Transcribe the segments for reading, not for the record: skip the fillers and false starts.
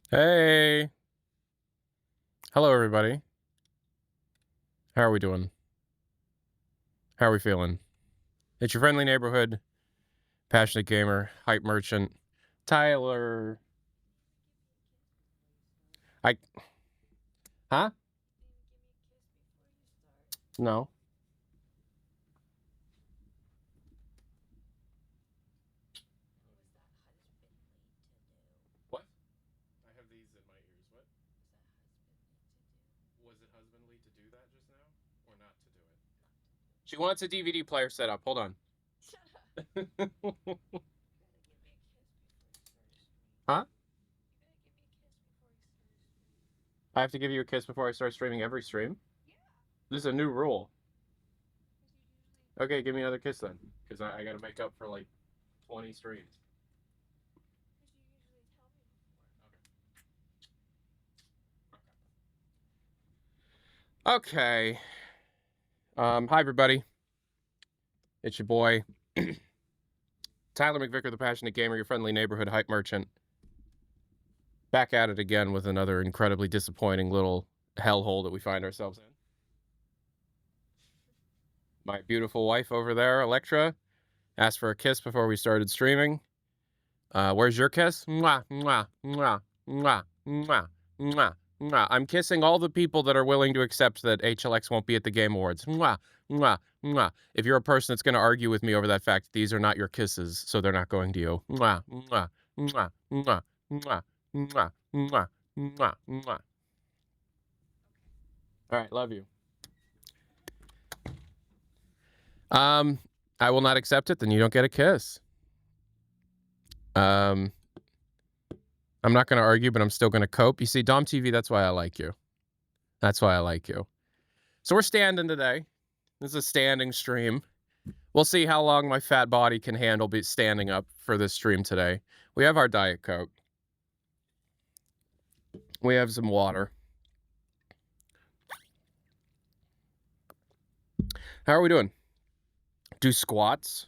Hey. Hello, everybody. How are we doing? How are we feeling? It's your friendly neighborhood, passionate gamer, hype merchant, Tyler. Huh? No. What? I have these in my ears. What? Was it husbandly to do that just now, or not to do it? She wants a DVD player set up. Hold on. Shut up. Huh? I have to give you a kiss before I start streaming every stream? Yeah. This is a new rule. Okay, give me another kiss then, because I got to make up for like 20 streams. Okay. Hi, everybody. It's your boy, Tyler McVicker, the passionate gamer, your friendly neighborhood hype merchant. Back at it again with another incredibly disappointing little hellhole that we find ourselves in. My beautiful wife over there, Electra, asked for a kiss before we started streaming. Where's your kiss? Mwah, mwah, mwah, mwah, mwah, mwah, mwah. I'm kissing all the people that are willing to accept that HLX won't be at the Game Awards. Mwah, mwah, mwah. If you're a person that's going to argue with me over that fact, these are not your kisses, so they're not going to you. Mwah, mwah, mwah, mwah, mwah, mwah, mwah, mwah, mwah. All right, love you. I will not accept it, then you don't get a kiss. I'm not going to argue, but I'm still going to cope. You see, Dom TV, that's why I like you. That's why I like you. So we're standing today. This is a standing stream. We'll see how long my fat body can handle standing up for this stream today. We have our Diet Coke. We have some water. How are we doing? Do squats.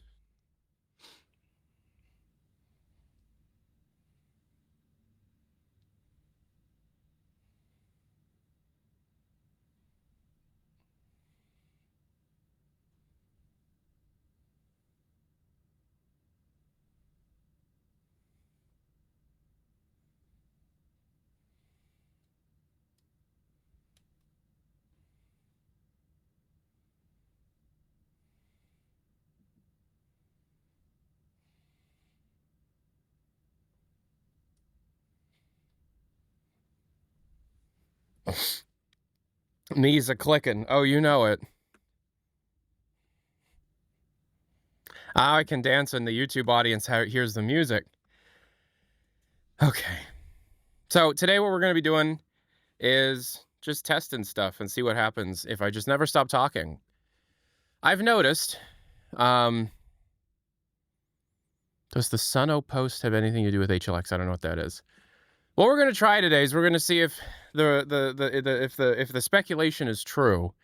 Knees are clicking. Oh, you know it. I can dance when the YouTube audience hears the music. Okay. So today what we're going to be doing is just testing stuff and see what happens if I just never stop talking. I've noticed, does the Sunn O post have anything to do with HLX? I don't know what that is. What we're going to try today is we're going to see if the speculation is true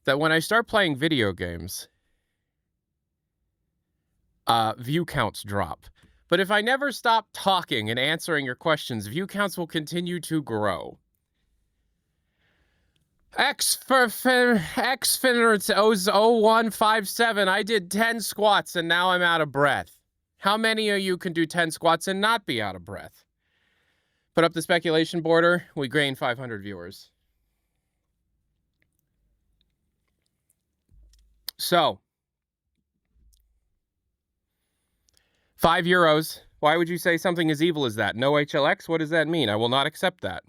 that when I start playing video games, view counts drop. But if I never stop talking and answering your questions, view counts will continue to grow. Xfinner0157, I did 10 squats and now I'm out of breath. How many of you can do 10 squats and not be out of breath? Put up the speculation border, we gain 500 viewers. So, €5. Why would you say something as evil as that? No HLX? What does that mean? I will not accept that.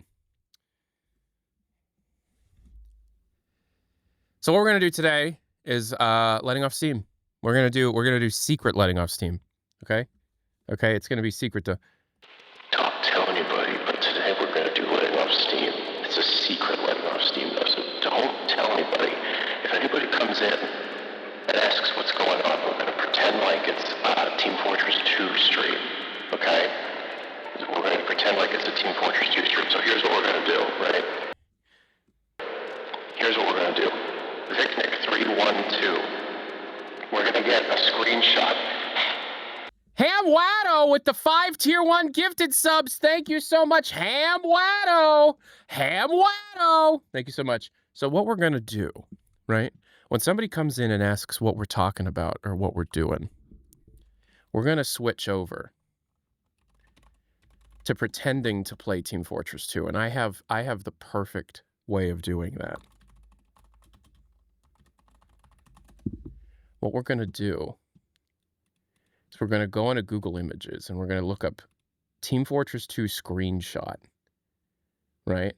So what we're gonna do today is letting off steam. We're gonna do secret letting off steam. Okay? Okay, it's gonna be secret to. Don't tell anybody, but today we're gonna do letting off steam. It's a secret letting off steam though, so don't tell anybody. If anybody comes in and asks what's going on, we're gonna pretend like it's Team Fortress 2 stream, okay? We're gonna pretend like it's a Team Fortress 2 stream, so here's what we're gonna do, right? Here's what we're gonna do. VicNick312. We're gonna get a screenshot. Ham Wado! Watto with the 5 tier 1 gifted subs. Thank you so much, Ham Watto. Ham Watto. Thank you so much. So what we're going to do, right? When somebody comes in and asks what we're talking about or what we're doing, we're going to switch over to pretending to play Team Fortress 2. And I have the perfect way of doing that. What we're going to do is we're going to go into Google Images and we're going to look up Team Fortress 2 screenshot, right?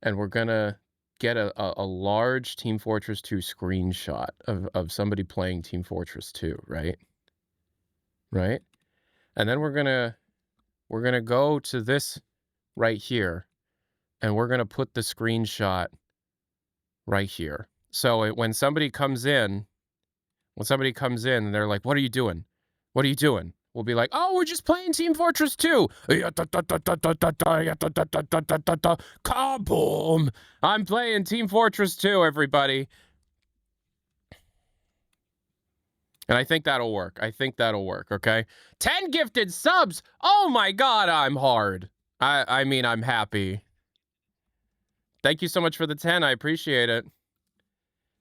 And we're going to get a large Team Fortress 2 screenshot of somebody playing Team Fortress 2, right? Right? And then we're going to go to this right here and we're going to put the screenshot right here. So when somebody comes in and they're like, what are you doing? What are you doing? We'll be like, oh, we're just playing Team Fortress 2. Kaboom! I'm playing Team Fortress 2, everybody. And I think that'll work. Okay? 10 gifted subs! Oh my god, I'm hard. I mean, I'm happy. Thank you so much for the 10. I appreciate it.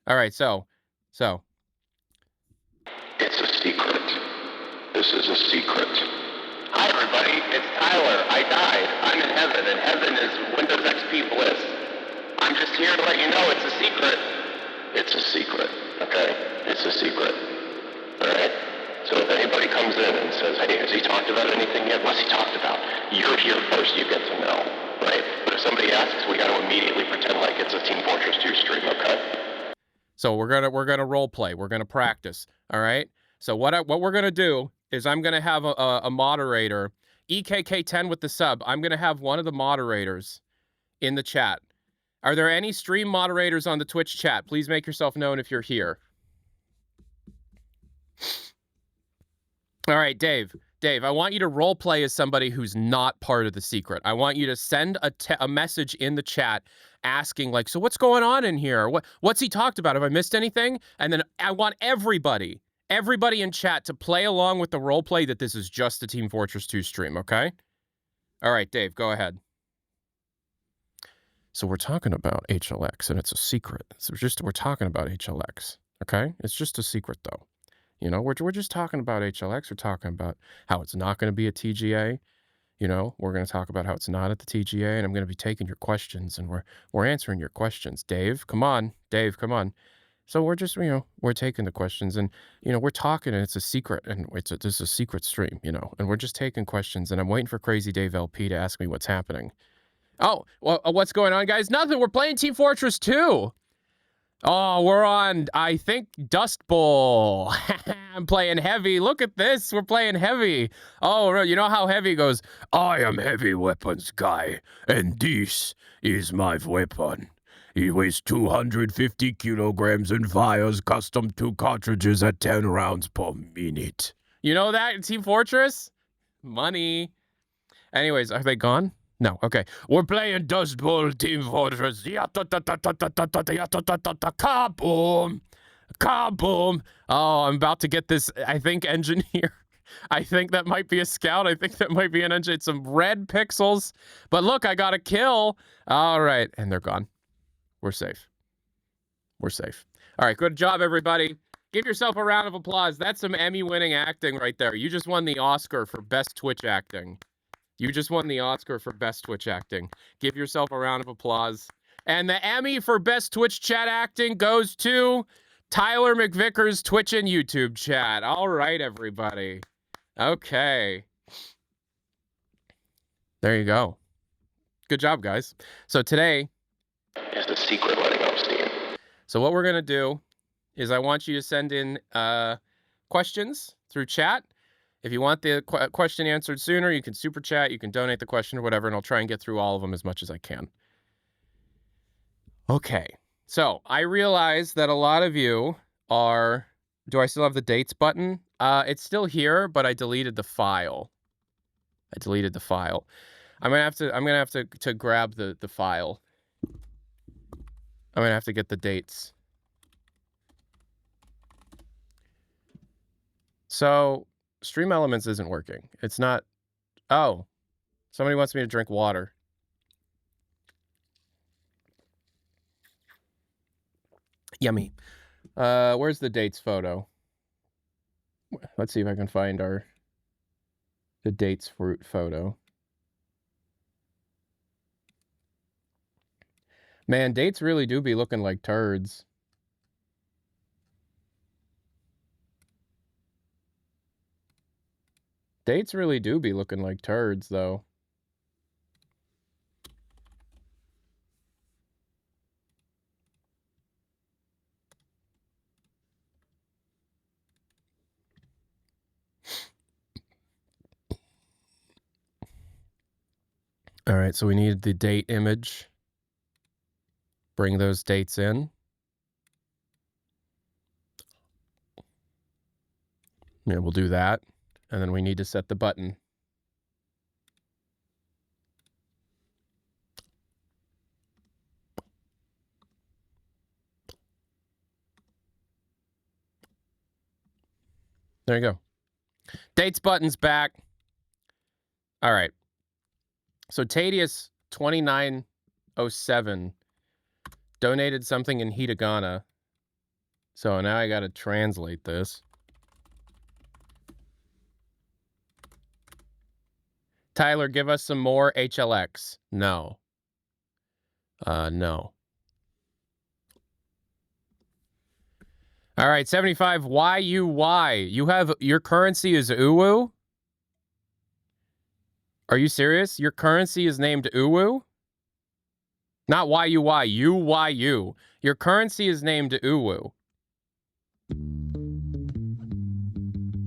All right, so. It's a secret. This is a secret. Hi, everybody. It's Tyler. I died. I'm in heaven, and heaven is Windows XP bliss. I'm just here to let you know it's a secret. It's a secret, okay? It's a secret. All right? So if anybody comes in and says, hey, has he talked about anything yet? What's he talked about? You're here first. You get to know, right? But if somebody asks, we got to immediately pretend like it's a Team Fortress 2 stream, okay? So we're gonna role play. We're gonna practice. All right. So what we're gonna do is I'm gonna have a moderator, EKK10 with the sub. I'm gonna have one of the moderators in the chat. Are there any stream moderators on the Twitch chat? Please make yourself known if you're here. All right, Dave, I want you to role play as somebody who's not part of the secret. I want you to send a message in the chat asking, like, so what's going on in here? What's he talked about? Have I missed anything? And then I want everybody in chat to play along with the role play that this is just a Team Fortress 2 stream, okay? All right, Dave, go ahead. So we're talking about HLX, and it's a secret. So we're talking about HLX, okay? It's just a secret, though. You know, we're just talking about HLX. We're talking about how it's not going to be a TGA. You know, we're going to talk about how it's not at the TGA, and I'm going to be taking your questions, and we're answering your questions. Dave, come on. So we're just, we're taking the questions, and, we're talking, and it's a secret, and this is a secret stream, and we're just taking questions, and I'm waiting for Crazy Dave LP to ask me what's happening. Oh, well, what's going on, guys? Nothing. We're playing Team Fortress 2. Oh, we're on, I think, Dust Bowl. I'm playing heavy. Look at this. We're playing heavy. Oh, you know how heavy goes? I am heavy weapons guy, and this is my weapon. It weighs 250 kilograms and fires custom 2 cartridges at 10 rounds per minute. You know that in Team Fortress? Money. Anyways, are they gone? No, okay. We're playing Dust Bowl Team Fortress. Kaboom! Kaboom! Oh, I'm about to get this, I think, engineer. I think that might be a scout. I think that might be an engineer. It's some red pixels. But look, I got a kill. All right. And they're gone. We're safe. We're safe. All right. Good job, everybody. Give yourself a round of applause. That's some Emmy-winning acting right there. You just won the Oscar for Best Twitch Acting. You just won the Oscar for Best Twitch Acting. Give yourself a round of applause. And the Emmy for Best Twitch Chat Acting goes to Tyler McVicker's Twitch and YouTube chat. All right, everybody. Okay. There you go. Good job, guys. So today is the secret running off steam. So what we're going to do is I want you to send in questions through chat. If you want the question answered sooner, you can super chat, you can donate the question or whatever, and I'll try and get through all of them as much as I can. Okay, so I realize that a lot of you are, do I still have the dates button? It's still here, but I deleted the file. I'm gonna have to grab the file. I'm gonna have to get the dates. So Stream Elements isn't working. It's not... Oh. Somebody wants me to drink water. Yummy. Where's the dates photo? Let's see if I can find the dates fruit photo. Man, dates really do be looking like turds. Dates really do be looking like turds, though. All right, so we need the date image. Bring those dates in. Yeah, we'll do that. And then we need to set the button. There you go. Dates button's back. All right. So Tadius 2907 donated something in hiragana. So now I got to translate this. Tyler, give us some more HLX. No. No. All right, 75 YUY. You have your currency is Uwu? Are you serious? Your currency is named Uwu? Not YUY, UYU. Your currency is named Uwu.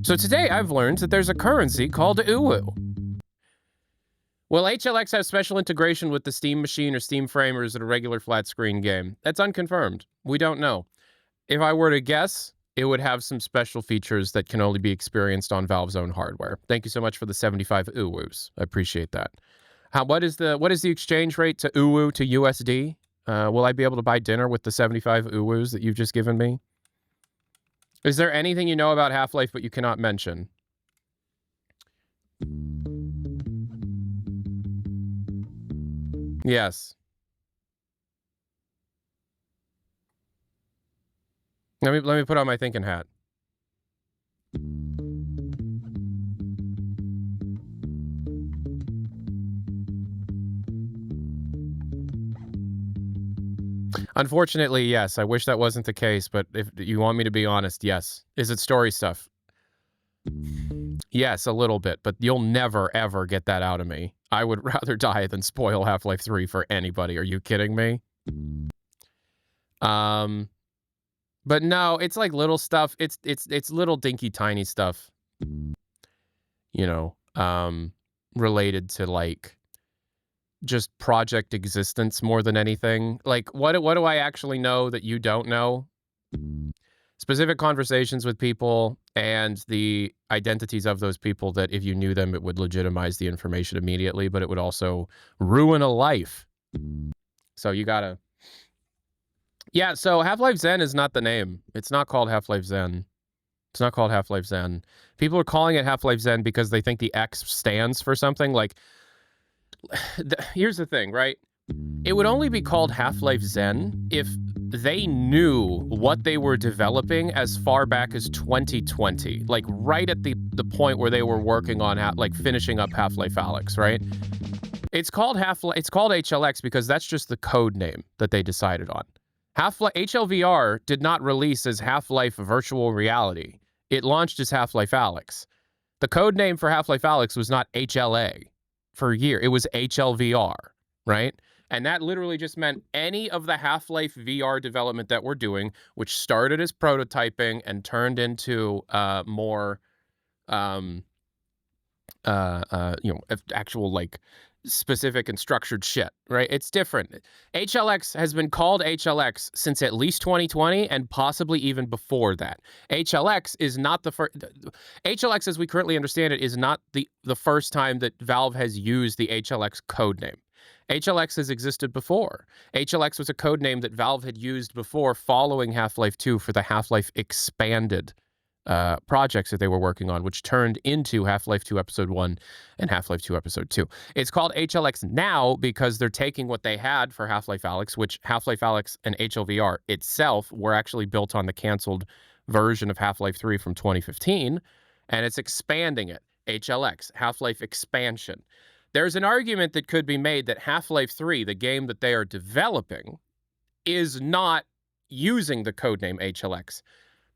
So today I've learned that there's a currency called Uwu. Will HLX have special integration with the Steam Machine or Steam Frame, or is it a regular flat screen game? That's unconfirmed. We don't know. If I were to guess, it would have some special features that can only be experienced on Valve's own hardware. Thank you so much for the 75 Uwus. I appreciate that. What is the exchange rate to Uwu to USD? Will I be able to buy dinner with the 75 Uwus that you've just given me? Is there anything you know about Half-Life but you cannot mention? Yes. Let me put on my thinking hat. Unfortunately, yes. I wish that wasn't the case, but if you want me to be honest, yes. Is it story stuff? Yes, a little bit, but you'll never, ever get that out of me. I would rather die than spoil Half-Life 3 for anybody. Are you kidding me? But no, it's like little stuff. It's little dinky tiny stuff. You know, related to like just project existence more than anything. Like what do I actually know that you don't know? Specific conversations with people and the identities of those people that if you knew them, it would legitimize the information immediately, but it would also ruin a life. So you gotta... Yeah, so Half-Life Zen is not the name. It's not called Half-Life Zen. It's not called Half-Life Zen. People are calling it Half-Life Zen because they think the X stands for something. Like, here's the thing, right? It would only be called Half-Life Zen if they knew what they were developing as far back as 2020. Like, right at the point where they were working on, finishing up Half-Life Alyx, right? It's called HLX because that's just the code name that they decided on. Half-Life HLVR did not release as Half-Life Virtual Reality. It launched as Half-Life Alyx. The code name for Half-Life Alyx was not HLA for a year. It was HLVR, right? And that literally just meant any of the Half-Life VR development that we're doing, which started as prototyping and turned into more, actual like specific and structured shit, right? It's different. HLX has been called HLX since at least 2020 and possibly even before that. HLX is not the first... HLX, as we currently understand it, is not the first time that Valve has used the HLX codename. HLX has existed before. HLX was a codename that Valve had used before following Half-Life 2 for the Half-Life Expanded projects that they were working on, which turned into Half-Life 2 Episode 1 and Half-Life 2 Episode 2. It's called HLX now because they're taking what they had for Half-Life Alyx, which Half-Life Alyx and HLVR itself were actually built on the canceled version of Half-Life 3 from 2015, and it's expanding it. HLX, Half-Life Expansion. There's an argument that could be made that Half-Life 3, the game that they are developing, is not using the codename HLX.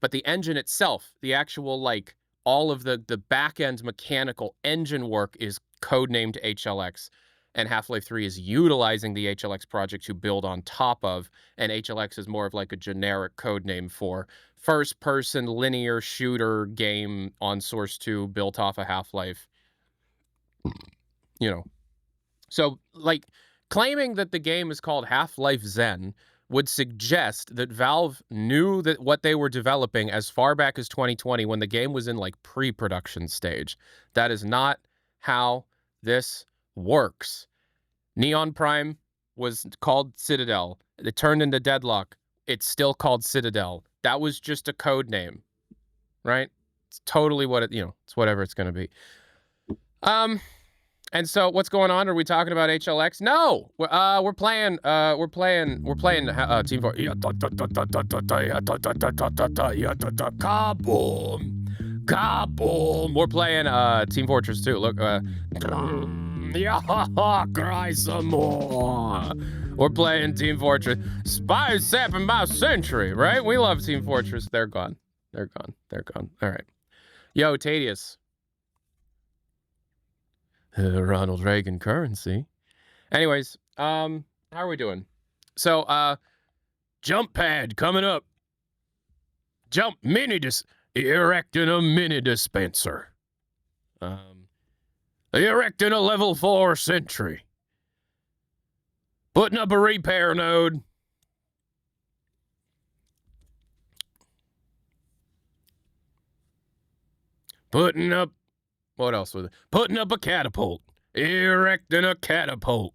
But the engine itself, the actual, like, all of the back-end mechanical engine work is codenamed HLX, and Half-Life 3 is utilizing the HLX project to build on top of, and HLX is more of like a generic codename for first-person linear shooter game on Source 2 built off of Half-Life. You know. So, like, claiming that the game is called Half-Life Zen would suggest that Valve knew that what they were developing as far back as 2020 when the game was in like pre-production stage. That is not how this works. Neon Prime was called Citadel. It turned into Deadlock. It's still called Citadel. That was just a code name, right? It's totally what it, it's whatever it's going to be. And so what's going on? Are we talking about HLX? No, we're playing Team Fortress. Kaboom! We're playing Team Fortress 2. Look, cry some more. We're playing Team Fortress. Spies sapping my century, right? We love Team Fortress. They're gone. They're gone. All right. Yo, Tadius. Ronald Reagan currency. Anyways, how are we doing? So, jump pad coming up. Erecting a mini dispenser. Erecting a level 4 sentry. Putting up a repair node. Putting up, what else was it? Putting up a catapult. Erecting a catapult.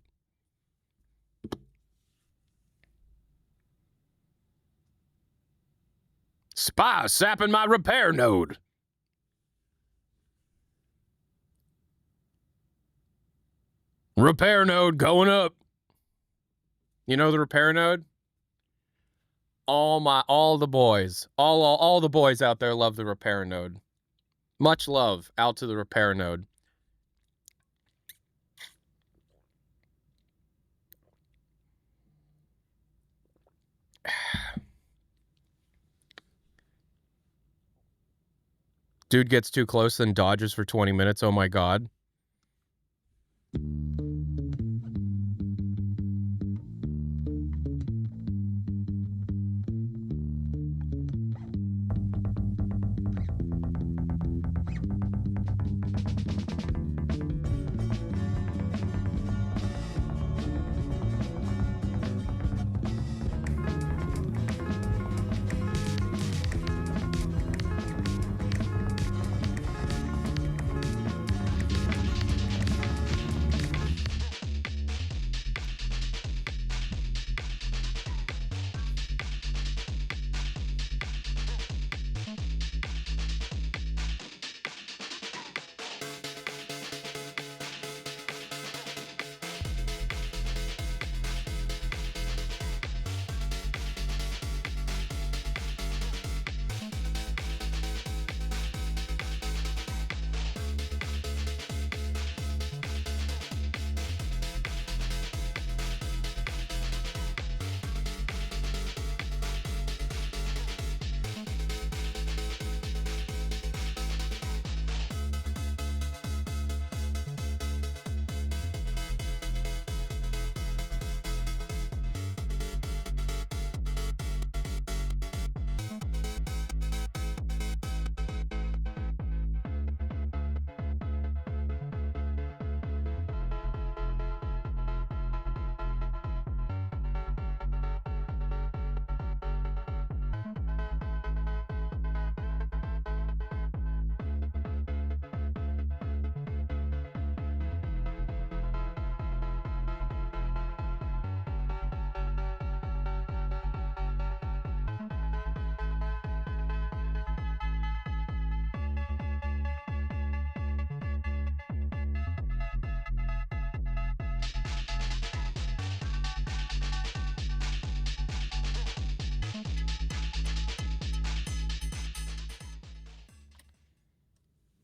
Spy sapping my repair node. Repair node going up. You know the repair node? All the boys out there love the repair node. Much love out to the repair node. Dude gets too close, then dodges for 20 minutes. Oh my God.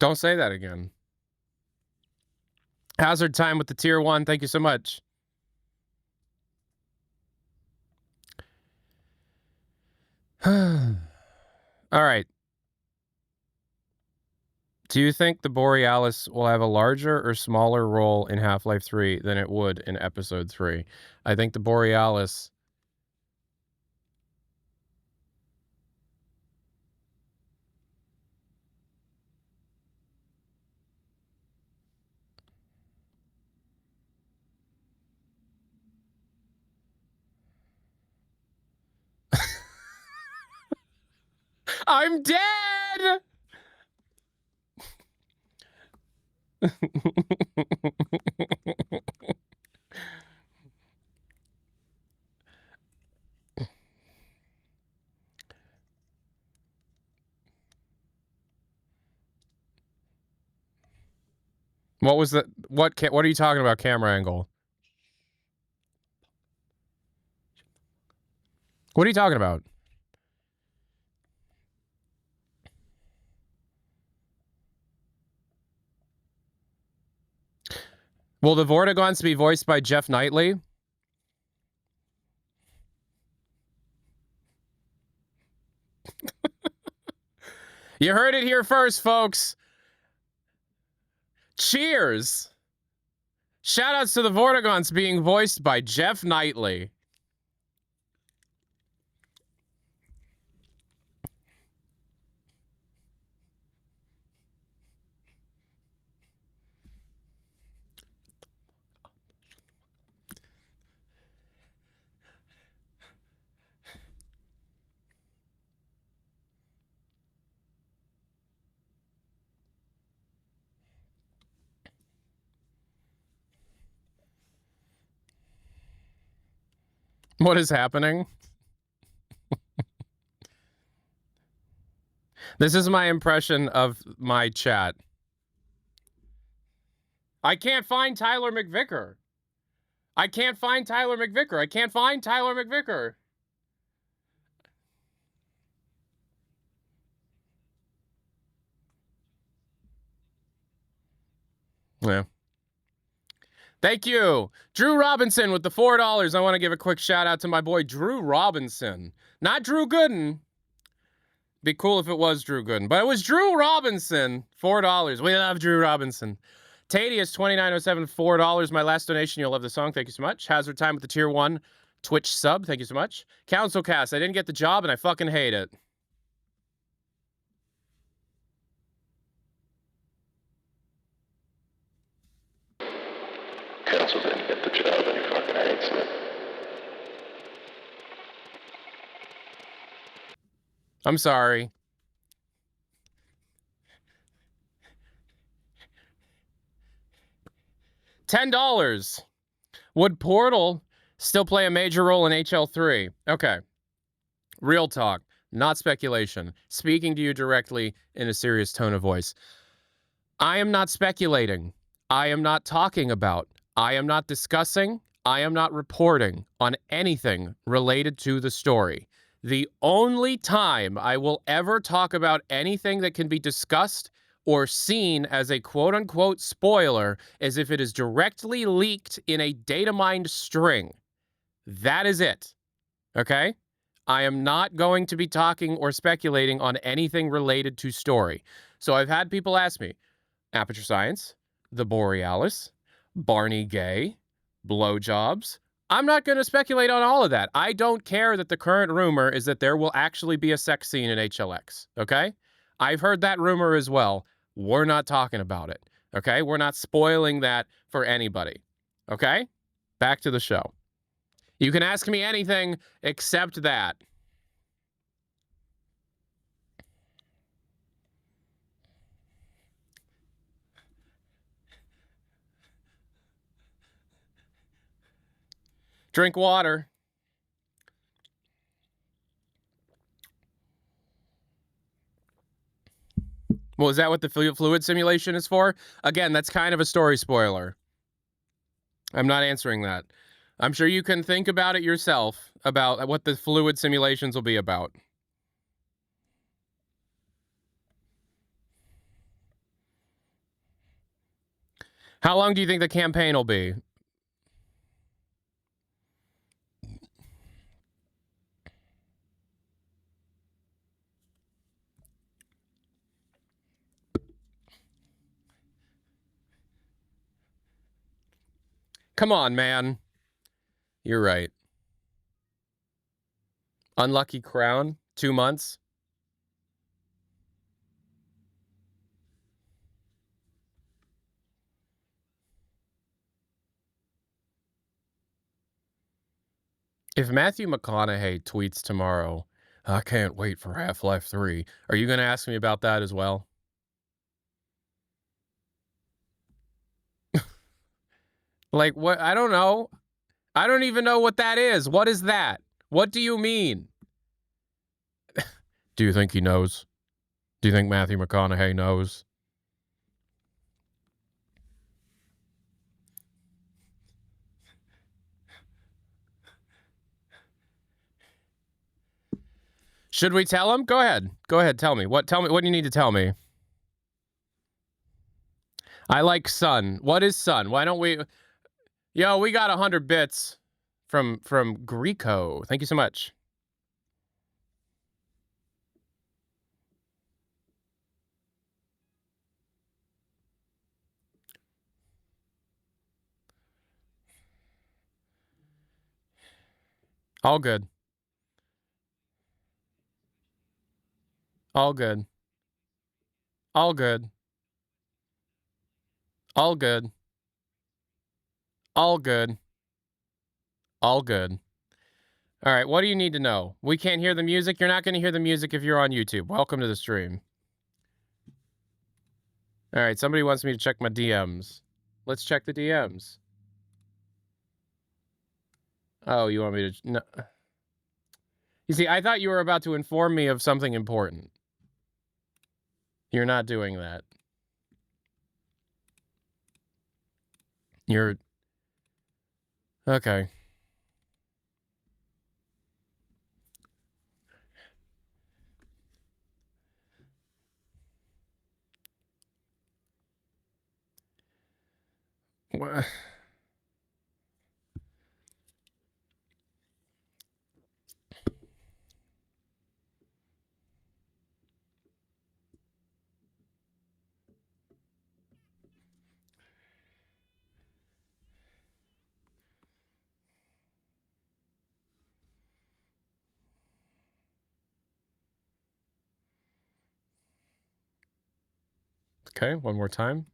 Don't say that again. Hazard Time with the tier 1. Thank you so much. All right. Do you think the Borealis will have a larger or smaller role in Half-Life 3 than it would in Episode 3? I think the Borealis... I'm dead! What was the... What are you talking about, camera angle? What are you talking about? Will the Vortigaunts be voiced by Jeff Knightley? You heard it here first, folks. Cheers. Shoutouts to the Vortigaunts being voiced by Jeff Knightley. What is happening? This is my impression of my chat. I can't find Tyler McVicker. I can't find Tyler McVicker. I can't find Tyler McVicker. Yeah. Thank you. Drew Robinson with the $4. I want to give a quick shout out to my boy Drew Robinson. Not Drew Gooden. Be cool if it was Drew Gooden, but it was Drew Robinson. $4. We love Drew Robinson. Tadius 2907, $4. My last donation. You'll love the song. Thank you so much. Hazard Time with the tier 1 Twitch sub. Thank you so much. Council Cast. I didn't get the job and I fucking hate it. Council didn't get the job and he fucking hates it. I'm sorry. $10. Would Portal still play a major role in HL3? Okay. Real talk, not speculation. Speaking to you directly in a serious tone of voice. I am not speculating. I am not talking about. I am not discussing. I am not reporting on anything related to the story. The only time I will ever talk about anything that can be discussed or seen as a quote-unquote spoiler is if it is directly leaked in a data mined string. That is it. Okay? I am not going to be talking or speculating on anything related to story. So I've had people ask me, Aperture Science, the Borealis, Barney Gay, blowjobs. I'm not going to speculate on all of that. I don't care that the current rumor is that there will actually be a sex scene in HLX, okay? I've heard that rumor as well. We're not talking about it, okay? We're not spoiling that for anybody, okay? Back to the show. You can ask me anything except that. Drink water. Well, is that what the fluid simulation is for? Again, that's kind of a story spoiler. I'm not answering that. I'm sure you can think about it yourself, about what the fluid simulations will be about. How long do you think the campaign will be? Come on, man. You're right. Unlucky crown, 2 months. If Matthew McConaughey tweets tomorrow, I can't wait for Half-Life 3, are you going to ask me about that as well? Like, what? I don't know. I don't even know what that is. What is that? What do you mean? Do you think he knows? Do you think Matthew McConaughey knows? Should we tell him? Go ahead. Go ahead. Tell me. Tell me what do you need to tell me? I like Sunn. What is Sunn? Why don't we? Yo, we got 100 bits from Greco. Thank you so much. All good. All good. All good. All good. All good. All good. All right, what do you need to know? We can't hear the music. You're not going to hear the music if you're on YouTube. Welcome to the stream. All right, somebody wants me to check my DMs. Let's check the DMs. Oh, you want me to... No. You see, I thought you were about to inform me of something important. You're not doing that. You're... Okay. What? Okay, one more time.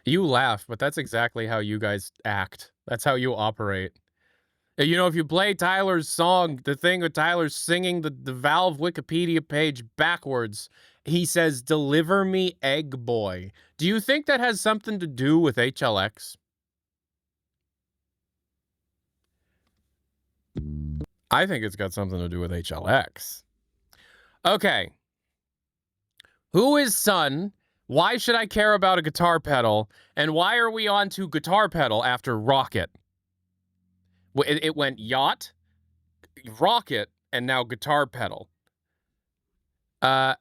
You laugh, but that's exactly how you guys act. That's how you operate. You know, if you play Tyler's song, the thing with Tyler singing the Valve Wikipedia page backwards, he says, "Deliver me, egg boy." Do you think that has something to do with HLX? I think it's got something to do with HLX. Okay. Who is Sunn? Why should I care about a guitar pedal? And why are we on to guitar pedal after rocket? It went yacht, rocket, and now guitar pedal.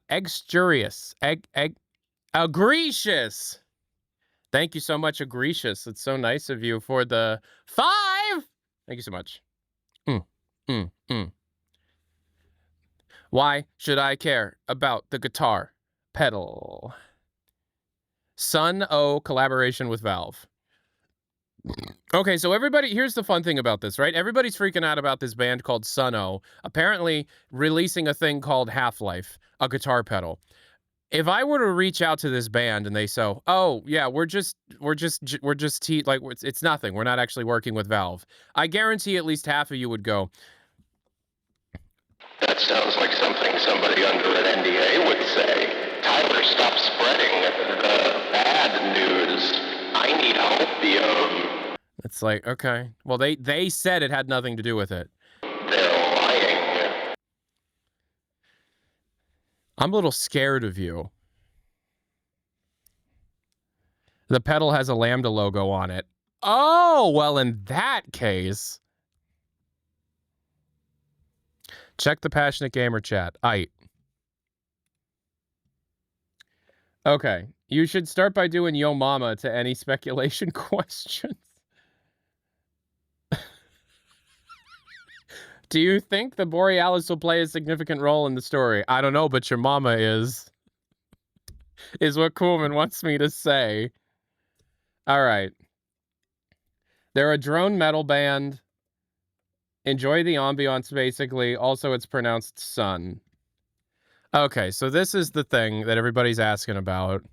Exjurious. Agricious. Thank you so much, Agricious. It's so nice of you for the 5. Thank you so much. Why should I care about the guitar pedal? Sunn O collaboration with Valve. Okay, so everybody, here's the fun thing about this, right? Everybody's freaking out about this band called Sunn O, apparently releasing a thing called Half-Life, a guitar pedal. If I were to reach out to this band and they say, "Oh, yeah, we're just like it's nothing. We're not actually working with Valve." I guarantee at least half of you would go, That sounds like something somebody under an NDA would say. Tyler, stop spreading the bad news. I need hopium. it's like, okay. Well, they said it had nothing to do with it. They're lying. I'm a little scared of you. The pedal has a Lambda logo on it. Oh, well, in that case... Check the Passionate Gamer chat. Aight. Okay. You should start by doing Yo Mama to any speculation questions. Do you think the Borealis will play a significant role in the story? I don't know, but your mama is what Coolman wants me to say. All right. They're a drone metal band. Enjoy the ambiance, basically. Also, it's pronounced Sunn. Okay, so this is the thing that everybody's asking about.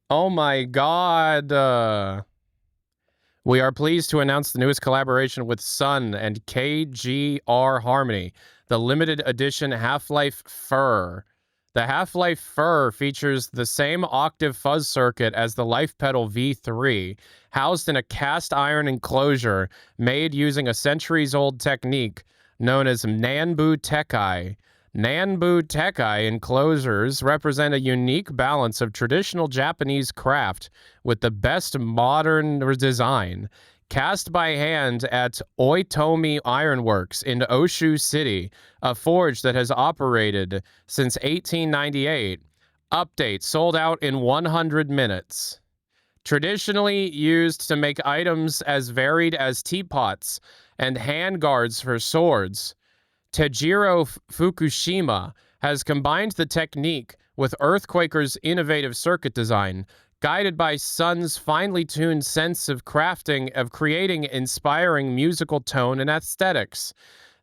Oh my god. We are pleased to announce the newest collaboration with Sunn and KGR Harmony, the limited edition Half-Life Fur. The Half-Life Fur features the same octave fuzz circuit as the Life Pedal V3, housed in a cast iron enclosure made using a centuries-old technique known as Nanbu Tekai. Nanbu Tekai enclosures represent a unique balance of traditional Japanese craft with the best modern design. Cast by hand at Oitomi Ironworks in Oshu City, a forge that has operated since 1898. Update, sold out in 100 minutes. Traditionally used to make items as varied as teapots and handguards for swords, Tejiro Fukushima has combined the technique with Earthquaker's innovative circuit design, guided by Sunn's finely tuned sense of creating inspiring musical tone and aesthetics.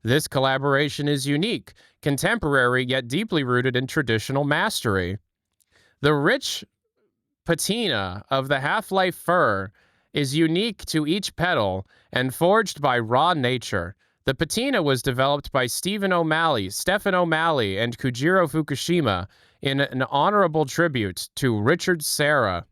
This collaboration is unique, contemporary, yet deeply rooted in traditional mastery. The rich patina of the Half-Life Fur is unique to each pedal and forged by raw nature. The patina was developed by Stephen O'Malley, and Kujiro Fukushima in an honorable tribute to Richard Serra.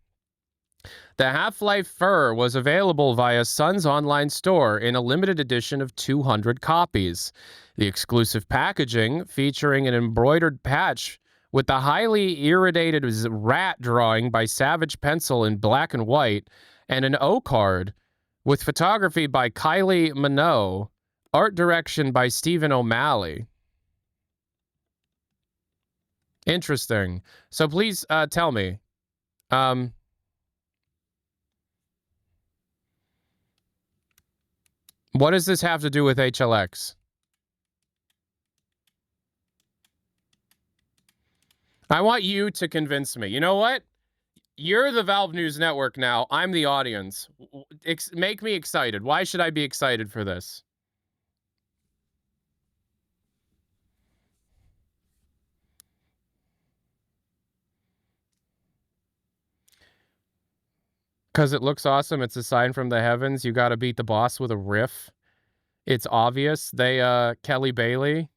The Half-Life Fur was available via Sunn's online store in a limited edition of 200 copies. The exclusive packaging, featuring an embroidered patch with the highly irritated rat drawing by Savage Pencil in black and white, and an O card with photography by Kylie Minogue. Art direction by Stephen O'Malley. Interesting. So please tell me. What does this have to do with HLX? I want you to convince me. You know what? You're the Valve News Network now. I'm the audience. Make me excited. Why should I be excited for this? Because it looks awesome. It's a sign from the heavens. You got to beat the boss with a riff. It's obvious. Kelly Bailey.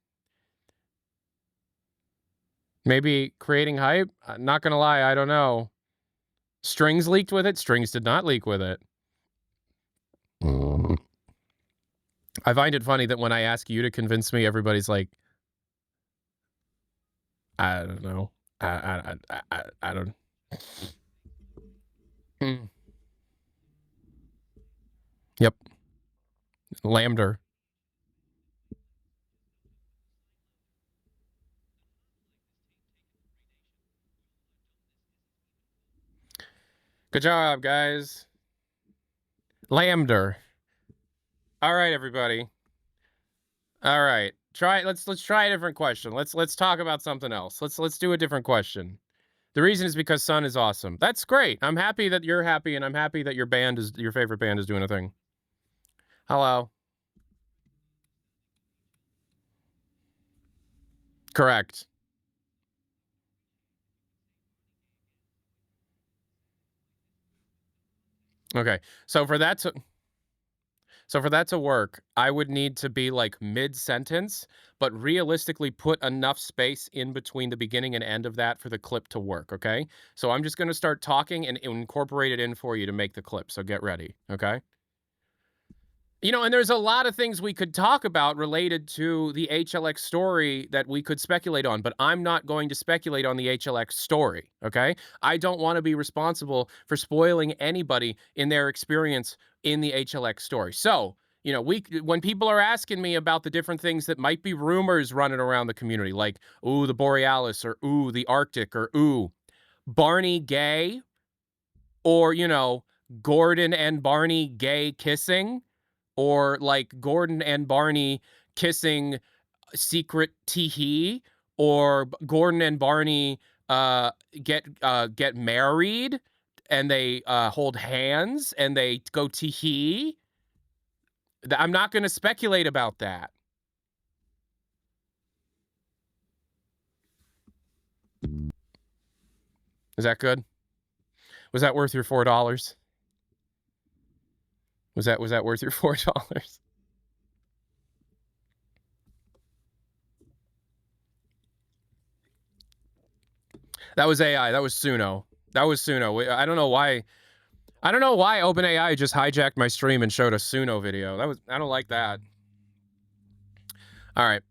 Maybe creating hype? Not going to lie, I don't know. Strings leaked with it? Strings did not leak with it. I find it funny that when I ask you to convince me, everybody's like, I don't know. I don't. Yep. Lambda. Good job, guys. Lambda. All right, everybody. All right. Let's try a different question. Let's talk about something else. Let's do a different question. The reason is because Sunn is awesome. That's great. I'm happy that you're happy, and I'm happy that your favorite band is doing a thing. Hello. Correct. Okay. So for that to work, I would need to be like mid-sentence, but realistically put enough space in between the beginning and end of that for the clip to work, okay? So I'm just going to start talking and incorporate it in for you to make the clip. So get ready, okay? You know, and there's a lot of things we could talk about related to the HLX story that we could speculate on, but I'm not going to speculate on the HLX story, okay? I don't want to be responsible for spoiling anybody in their experience in the HLX story. So, you know, when people are asking me about the different things that might be rumors running around the community, like, ooh, the Borealis, or ooh, the Arctic, or ooh, Barney gay, or, you know, Gordon and Barney gay kissing, or like Gordon and Barney kissing secret tee, or Gordon and Barney get married and they hold hands and they go tee. I'm not going to speculate about that. Is that good? Was that worth your $4? Was that worth your $4? That was AI. That was Sunn O. That was Sunn O. I don't know why. I don't know why OpenAI just hijacked my stream and showed a Sunn O video. I don't like that. All right.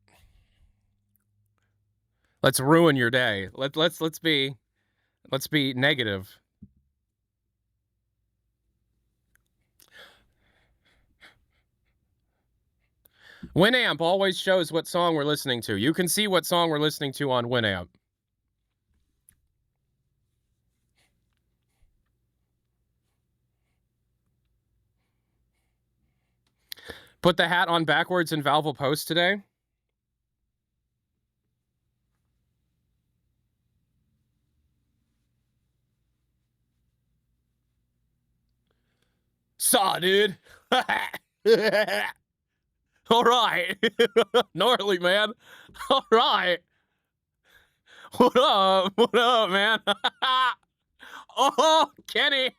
Let's ruin your day. Let's be negative. Winamp always shows what song we're listening to. You can see what song we're listening to on Winamp. Put the hat on backwards and Valve will post today. Saw, dude. All right. Gnarly, man. All right. What up? What up, man? Oh, Kenny.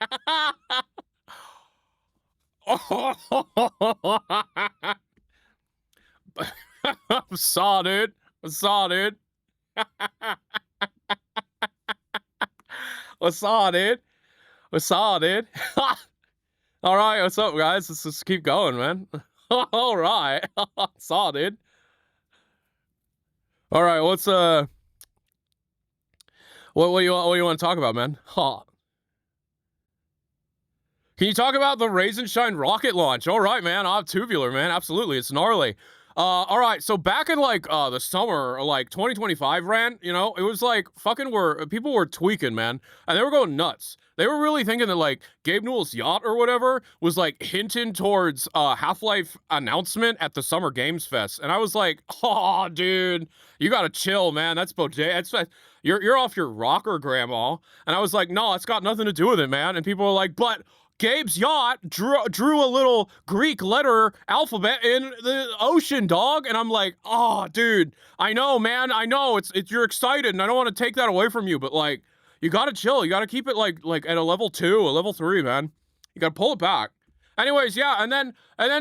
Saw, dude. Saw, dude. What's up, dude? What's up, dude? All right, what's up, guys? Let's just keep going, man. All right, saw, dude. All right, what's what do you want to talk about, man? Huh. Can you talk about the Raisin Shine rocket launch? All right, man. Tubular, man. Absolutely, it's gnarly. All right, so back in like the summer, like 2025 rant, you know, it was like fucking people were tweaking, man, and they were going nuts. They were really thinking that like Gabe Newell's yacht or whatever was like hinting towards Half-Life announcement at the Summer Games Fest, and I was like, oh, dude, you gotta chill, man. That's you're off your rocker, grandma. And I was like, no, it's got nothing to do with it, man. And people were like, but Gabe's yacht drew a little Greek letter alphabet in the ocean, dog. And I'm like, oh, dude, I know, man. I know it's you're excited and I don't want to take that away from you, but like, you got to chill. You got to keep it like at a level 2, a level 3, man. You got to pull it back. Anyways, yeah. And then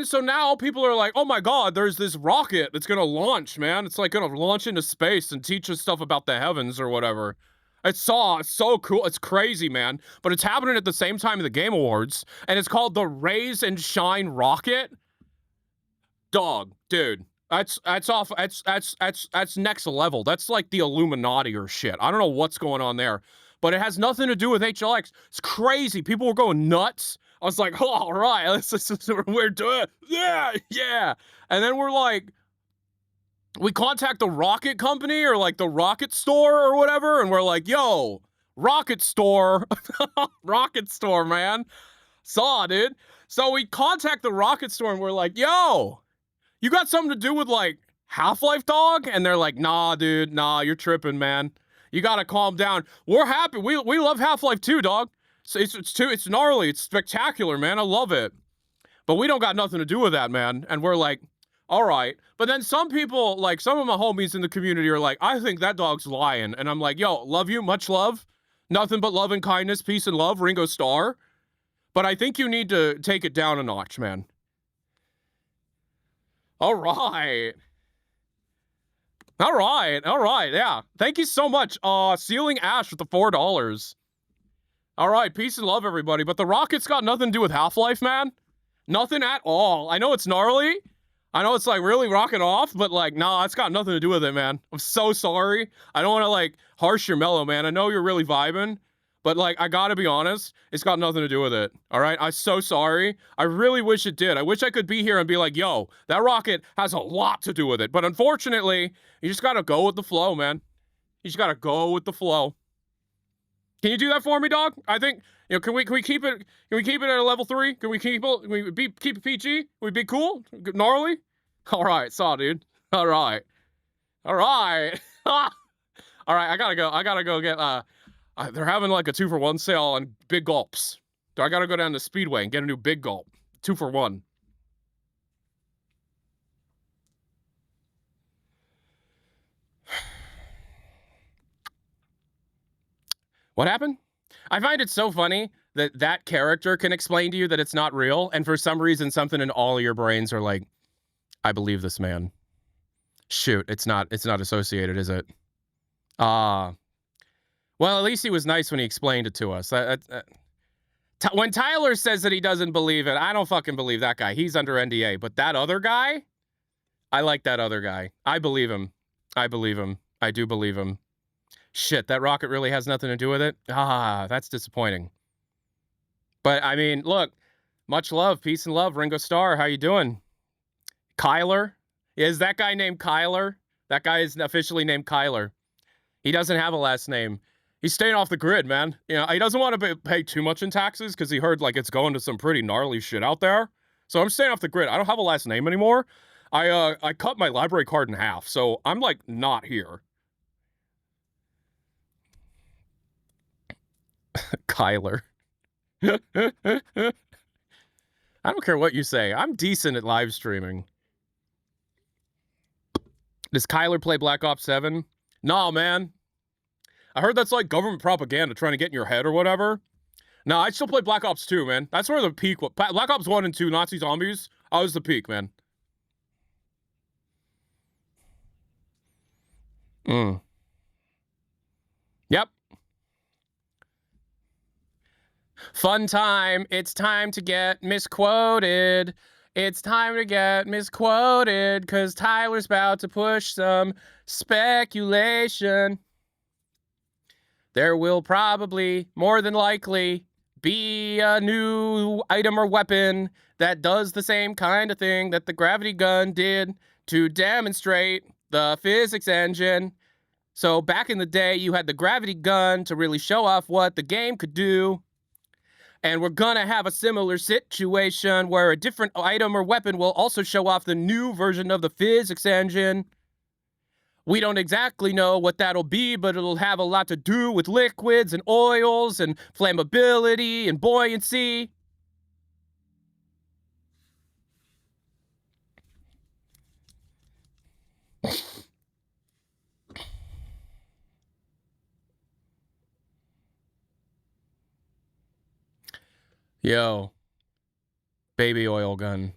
so now people are like, oh my God, there's this rocket that's going to launch, man. It's like going to launch into space and teach us stuff about the heavens or whatever. It's so cool. It's crazy, man. But it's happening at the same time of the Game Awards, and it's called the Raise and Shine Rocket. Dog, dude, that's next level. That's like the Illuminati or shit. I don't know what's going on there, but it has nothing to do with HLX. It's crazy. People were going nuts. I was like, oh, all right, we're doing it. Yeah. And then we're like, we contact the rocket company or like the rocket store or whatever, and we're like, yo, rocket store, rocket store, man. Saw, dude. So we contact the rocket store and we're like, yo, you got something to do with like Half-Life, dog? And they're like, nah, dude, nah, you're tripping, man. You gotta calm down. We're happy. We love Half-Life 2, dog. So it's gnarly. It's spectacular, man. I love it. But we don't got nothing to do with that, man. And we're like, all right. But then some people, like some of my homies in the community are like, I think that dog's lying. And I'm like, yo, love you, much love. Nothing but love and kindness, peace and love, Ringo Starr. But I think you need to take it down a notch, man. All right. All right, yeah. Thank you so much. Ceiling Ash with the $4. All right, peace and love, everybody. But the rocket's got nothing to do with Half-Life, man. Nothing at all. I know it's gnarly. I know it's like really rocking off, but like, nah, it's got nothing to do with it, man. I'm so sorry. I don't want to like harsh your mellow, man. I know you're really vibing, but like, I gotta be honest, it's got nothing to do with it. All right. I'm so sorry. I really wish it did. I wish I could be here and be like, yo, that rocket has a lot to do with it. But unfortunately, you just gotta go with the flow, man. You just gotta go with the flow. Can you do that for me, dog? I think, you know, can we keep it? Can we keep it at a level 3? Can we keep it? Can we keep it PG? Can we be cool? Gnarly? All right, saw, dude. All right. All right. All right, I gotta go. I gotta go get. They're having like a 2-for-1 sale on big gulps. So I gotta go down to Speedway and get a new big gulp. 2 for 1. What happened? I find it so funny that that character can explain to you that it's not real, and for some reason, something in all of your brains are like, I believe this man. Shoot, it's not associated, is it? Well, at least he was nice when he explained it to us. When Tyler says that he doesn't believe it, I don't fucking believe that guy. He's under NDA. But that other guy, I like that other guy. I believe him. I believe him. I do believe him. Shit, that rocket really has nothing to do with it? That's disappointing. But, I mean, look, much love, peace and love, Ringo Starr. How you doing? Kyler? Is that guy named Kyler? That guy is officially named Kyler. He doesn't have a last name. He's staying off the grid, man. You know, he doesn't want to pay too much in taxes because he heard, like, it's going to some pretty gnarly shit out there. So I'm staying off the grid. I don't have a last name anymore. I cut my library card in half, so I'm, like, not here. Kyler. I don't care what you say. I'm decent at live streaming. Does Kyler play Black Ops 7? No, man. I heard that's like government propaganda trying to get in your head or whatever. No, I still play Black Ops 2, man. That's where the peak was. Black Ops 1 and 2, Nazi Zombies. I was the peak, man. Yep. Fun time. It's time to get misquoted. It's time to get misquoted because Tyler's about to push some speculation. There will probably, more than likely, be a new item or weapon that does the same kind of thing that the gravity gun did to demonstrate the physics engine. So back in the day, you had the gravity gun to really show off what the game could do. And we're gonna have a similar situation where a different item or weapon will also show off the new version of the physics engine. We don't exactly know what that'll be, but it'll have a lot to do with liquids and oils and flammability and buoyancy. Yo. Baby oil gun.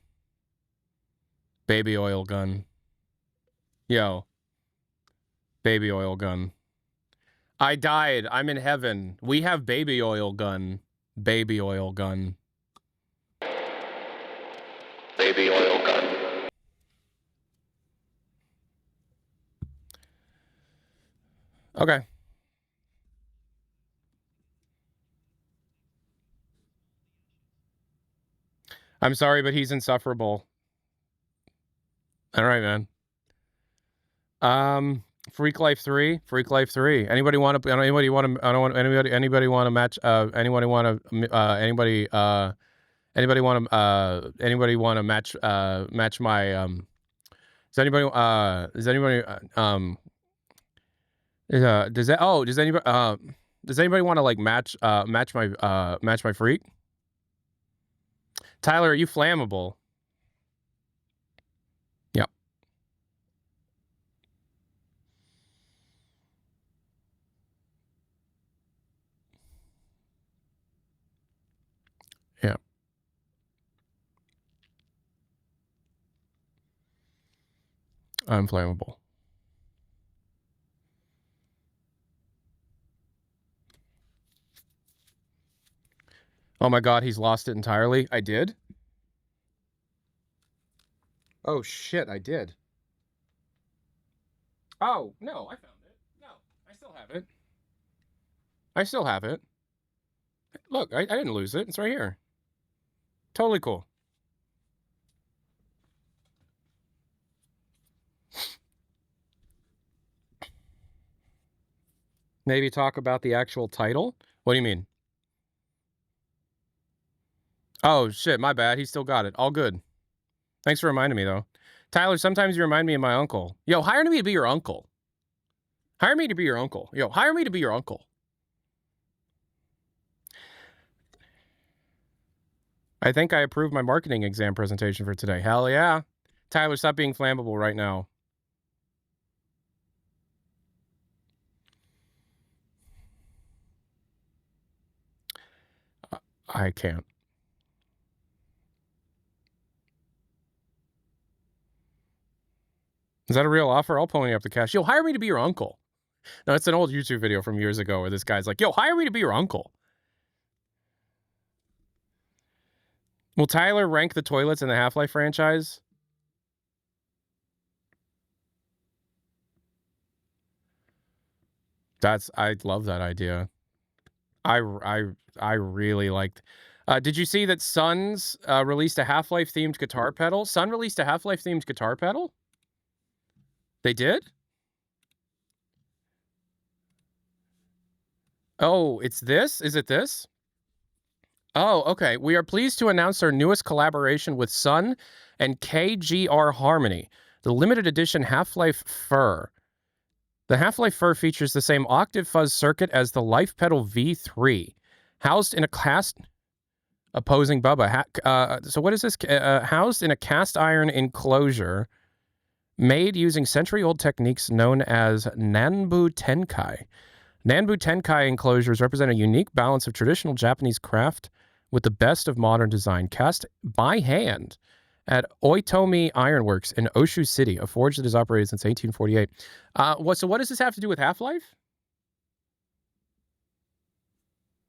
Baby oil gun. Yo. Baby oil gun. I died. I'm in heaven. We have baby oil gun. Baby oil gun. Baby oil gun. Okay. I'm sorry, but he's insufferable. All right, man. Freak Life 3. Freak Life 3. Anybody want to? Anybody want to? I don't want anybody. Anybody want to match? Anybody want to? Anybody? Anybody want to? Anybody want to match? Match my? Does anybody? Does anybody? Does that? Oh, does anybody? Does anybody want to like match? Match my freak? Tyler, are you flammable? Yep. Yeah. I'm flammable. Oh my God, he's lost it entirely. I did? Oh, shit, I did. Oh, no, I found it. No, I still have it. I still have it. Look, I didn't lose it. It's right here. Totally cool. Maybe talk about the actual title? What do you mean? Oh, shit, my bad. He still got it. All good. Thanks for reminding me, though. Tyler, sometimes you remind me of my uncle. Yo, hire me to be your uncle. Hire me to be your uncle. Yo, hire me to be your uncle. I think I approved my marketing exam presentation for today. Hell yeah. Tyler, stop being flammable right now. I can't. Is that a real offer? I'll pony up the cash. Yo, hire me to be your uncle. No, it's an old YouTube video from years ago where this guy's like, yo, hire me to be your uncle. Will Tyler rank the toilets in the Half-Life franchise? I love that idea. I really liked. Did you see that Sunn's released a Half-Life themed guitar pedal? Sunn released a Half-Life themed guitar pedal? They did? Oh, it's this? Is it this? Oh, okay. We are pleased to announce our newest collaboration with Sunn and KGR Harmony, the limited edition Half-Life Fur. The Half-Life Fur features the same octave fuzz circuit as the Life Pedal V3, housed in a opposing Bubba. So what is this? Housed in a cast iron enclosure made using century-old techniques known as Nanbu Tenkai. Nanbu Tenkai enclosures represent a unique balance of traditional Japanese craft with the best of modern design, cast by hand at Oitomi Ironworks in Oshu City, a forge that has operated since 1848. So what does this have to do with Half-Life?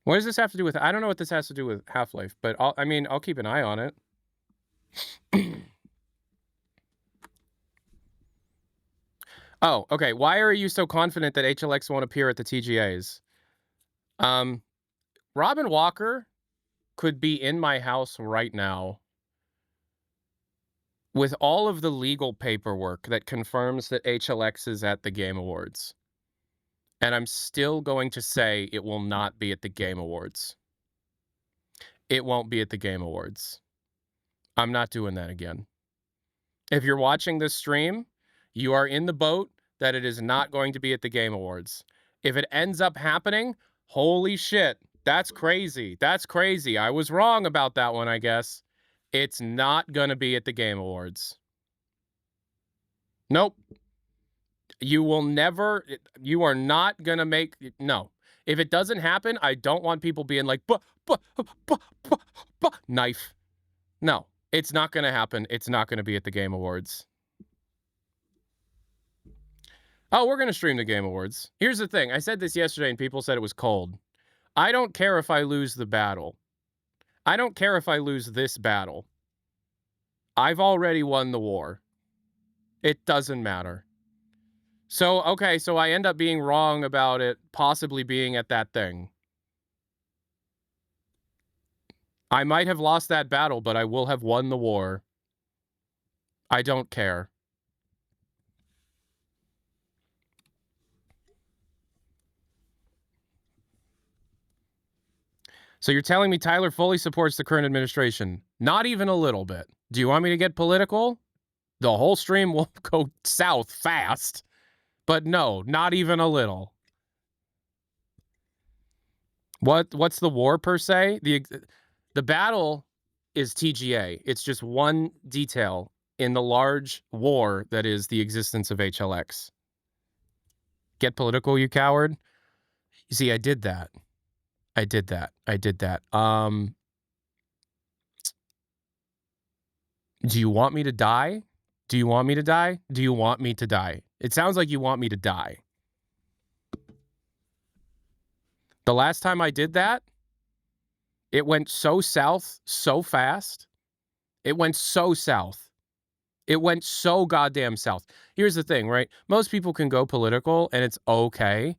What does this have to do with? I don't know what this has to do with Half-Life, but I'll keep an eye on it. Oh, okay. Why are you so confident that HLX won't appear at the TGAs? Robin Walker could be in my house right now with all of the legal paperwork that confirms that HLX is at the Game Awards. And I'm still going to say it will not be at the Game Awards. It won't be at the Game Awards. I'm not doing that again. If you're watching this stream, you are in the boat that it is not going to be at the Game Awards. If it ends up happening, holy shit, that's crazy. That's crazy. I was wrong about that one, I guess. It's not going to be at the Game Awards. Nope. You will never, you are not going to make, no. If it doesn't happen, I don't want people being like, knife. No, it's not going to happen. It's not going to be at the Game Awards. Oh, we're going to stream the Game Awards. Here's the thing. I said this yesterday and people said it was cold. I don't care if I lose the battle. I don't care if I lose this battle. I've already won the war. It doesn't matter. So, okay, so I end up being wrong about it possibly being at that thing. I might have lost that battle, but I will have won the war. I don't care. So you're telling me Tyler fully supports the current administration? Not even a little bit. Do you want me to get political? The whole stream will go south fast. But no, not even a little. What's the war per se? The battle is TGA. It's just one detail in the large war that is the existence of HLX. Get political, you coward. You see, I did that. I did that. Do you want me to die? Do you want me to die? Do you want me to die? It sounds like you want me to die. The last time I did that, it went so south so fast. It went so south. It went so goddamn south. Here's the thing, right? Most people can go political and it's okay.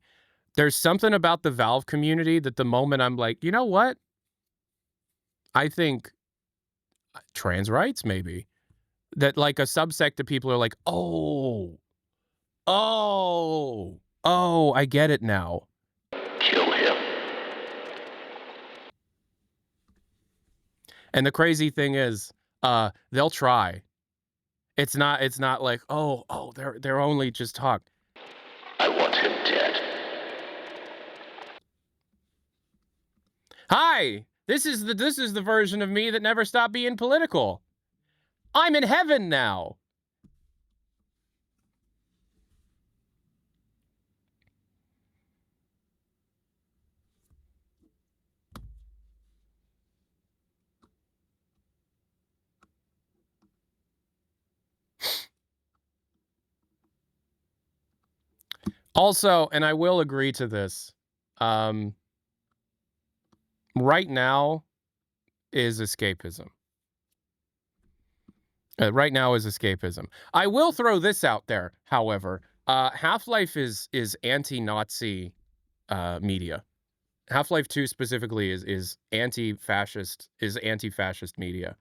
There's something about the Valve community that the moment I'm like, you know what? I think trans rights, maybe. That like a subsect of people are like, oh, I get it now. Kill him. And the crazy thing is, they'll try. It's not like, they're only just talk. I want him dead. Hi, this is the version of me that never stopped being political. I'm in heaven now. Also, and I will agree to this, right now is escapism. Right now is escapism. I will throw this out there, however. Half-Life is anti-Nazi media. Half-Life 2 specifically is anti-fascist media.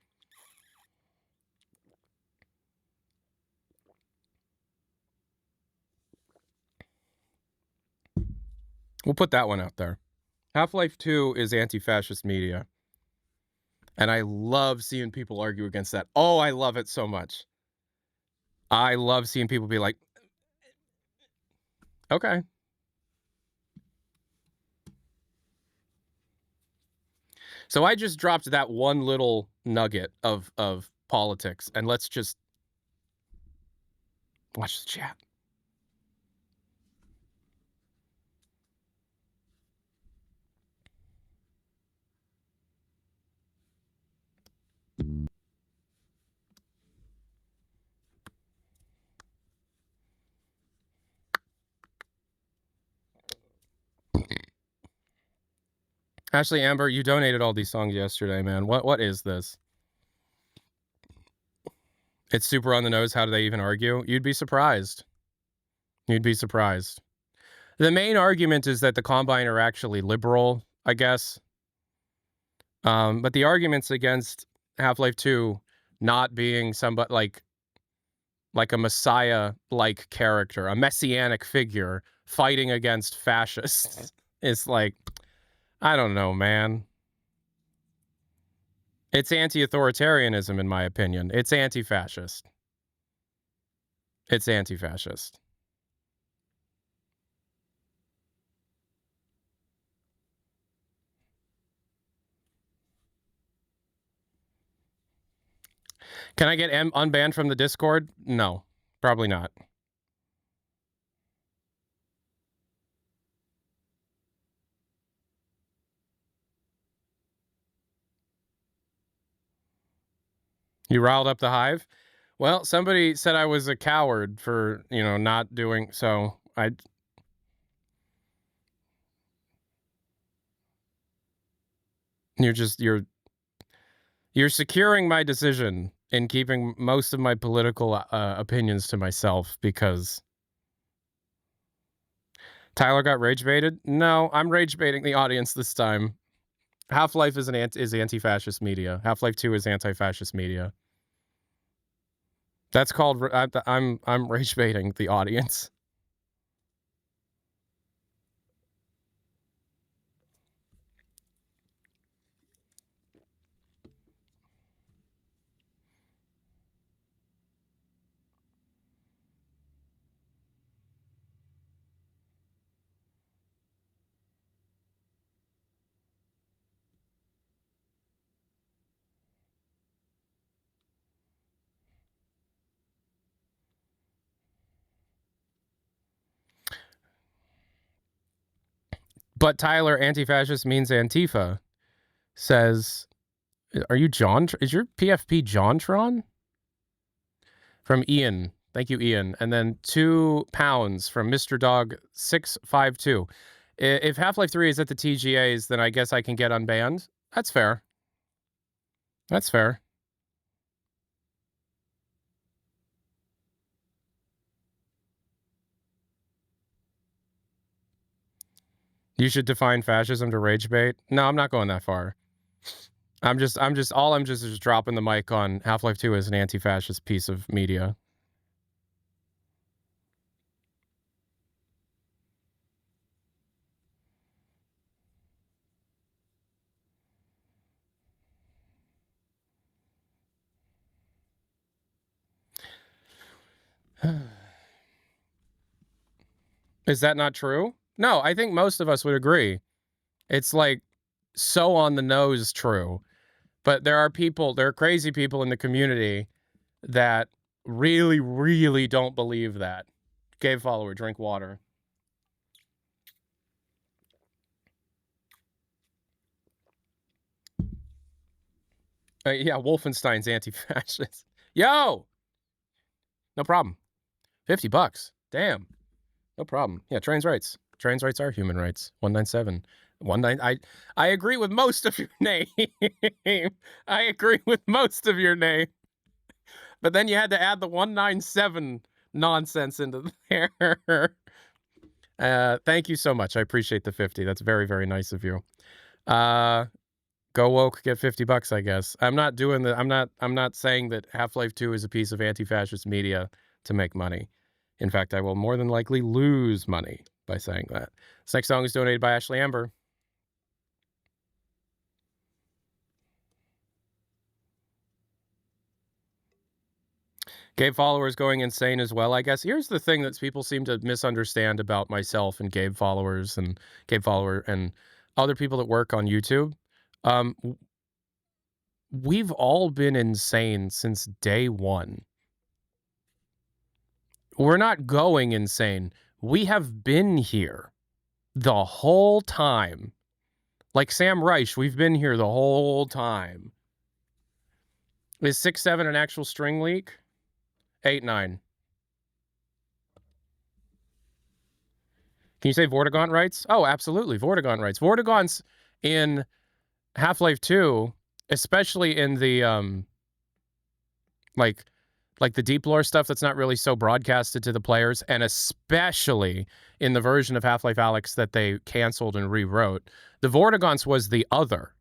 We'll put that one out there. Half-Life 2 is anti-fascist media. And I love seeing people argue against that. Oh, I love it so much. I love seeing people be like, okay. So I just dropped that one little nugget of politics, and let's just watch the chat. Ashley Amber, you donated all these songs yesterday, man. What is this? It's super on the nose. How do they even argue? You'd be surprised. You'd be surprised. The main argument is that the Combine are actually liberal, I guess. But the arguments against Half-Life 2 not being somebody like a messiah-like character, a messianic figure fighting against fascists is like, I don't know, man. It's anti-authoritarianism, in my opinion. It's anti-fascist. It's anti-fascist. Can I get unbanned from the Discord? No, probably not. You riled up the hive? Well, somebody said I was a coward for, not doing so. You're securing my decision and keeping most of my political opinions to myself because Tyler got rage baited. No, I'm rage baiting the audience this time. Half-Life is anti-fascist media. Half-Life 2 is anti-fascist media. That's called I'm rage baiting the audience. But Tyler, anti-fascist means Antifa, says, are you John? Is your PFP JonTron? From Ian. Thank you, Ian. And then £2 from Mr. Dog 652. If Half-Life 3 is at the TGAs, then I guess I can get unbanned. That's fair. That's fair. You should define fascism to rage bait. No, I'm not going that far. I'm just dropping the mic on Half-Life 2 as an anti-fascist piece of media. Is that not true? No, I think most of us would agree. It's like so on the nose true. But there are crazy people in the community that really, really don't believe that. Gabe follower, drink water. Yeah, Wolfenstein's anti-fascist. Yo! No problem. $50. Damn. No problem. Yeah, trans rights. Trans rights are human rights. 197. I agree with most of your name. I agree with most of your name. But then you had to add the 197 nonsense into there. Thank you so much. I appreciate the 50. That's very, very nice of you. Go woke, get $50, I guess. I'm not doing the I'm not saying that Half-Life 2 is a piece of anti-fascist media to make money. In fact, I will more than likely lose money by saying that. This next song is donated by Ashley Amber. Gabe followers going insane as well, I guess. Here's the thing that people seem to misunderstand about myself and Gabe followers and Gabe follower and other people that work on YouTube. We've all been insane since day one. We're not going insane. We have been here the whole time. Like Sam Reich, we've been here the whole time. Is 6-7 an actual string leak? 8-9. Can you say Vortigaunt rights? Oh, absolutely. Vortigaunt rights. Vortigaunts in Half-Life 2, especially in the like the deep lore stuff that's not really so broadcasted to the players, and especially in the version of Half-Life Alyx that they canceled and rewrote, the Vortigaunts was the other,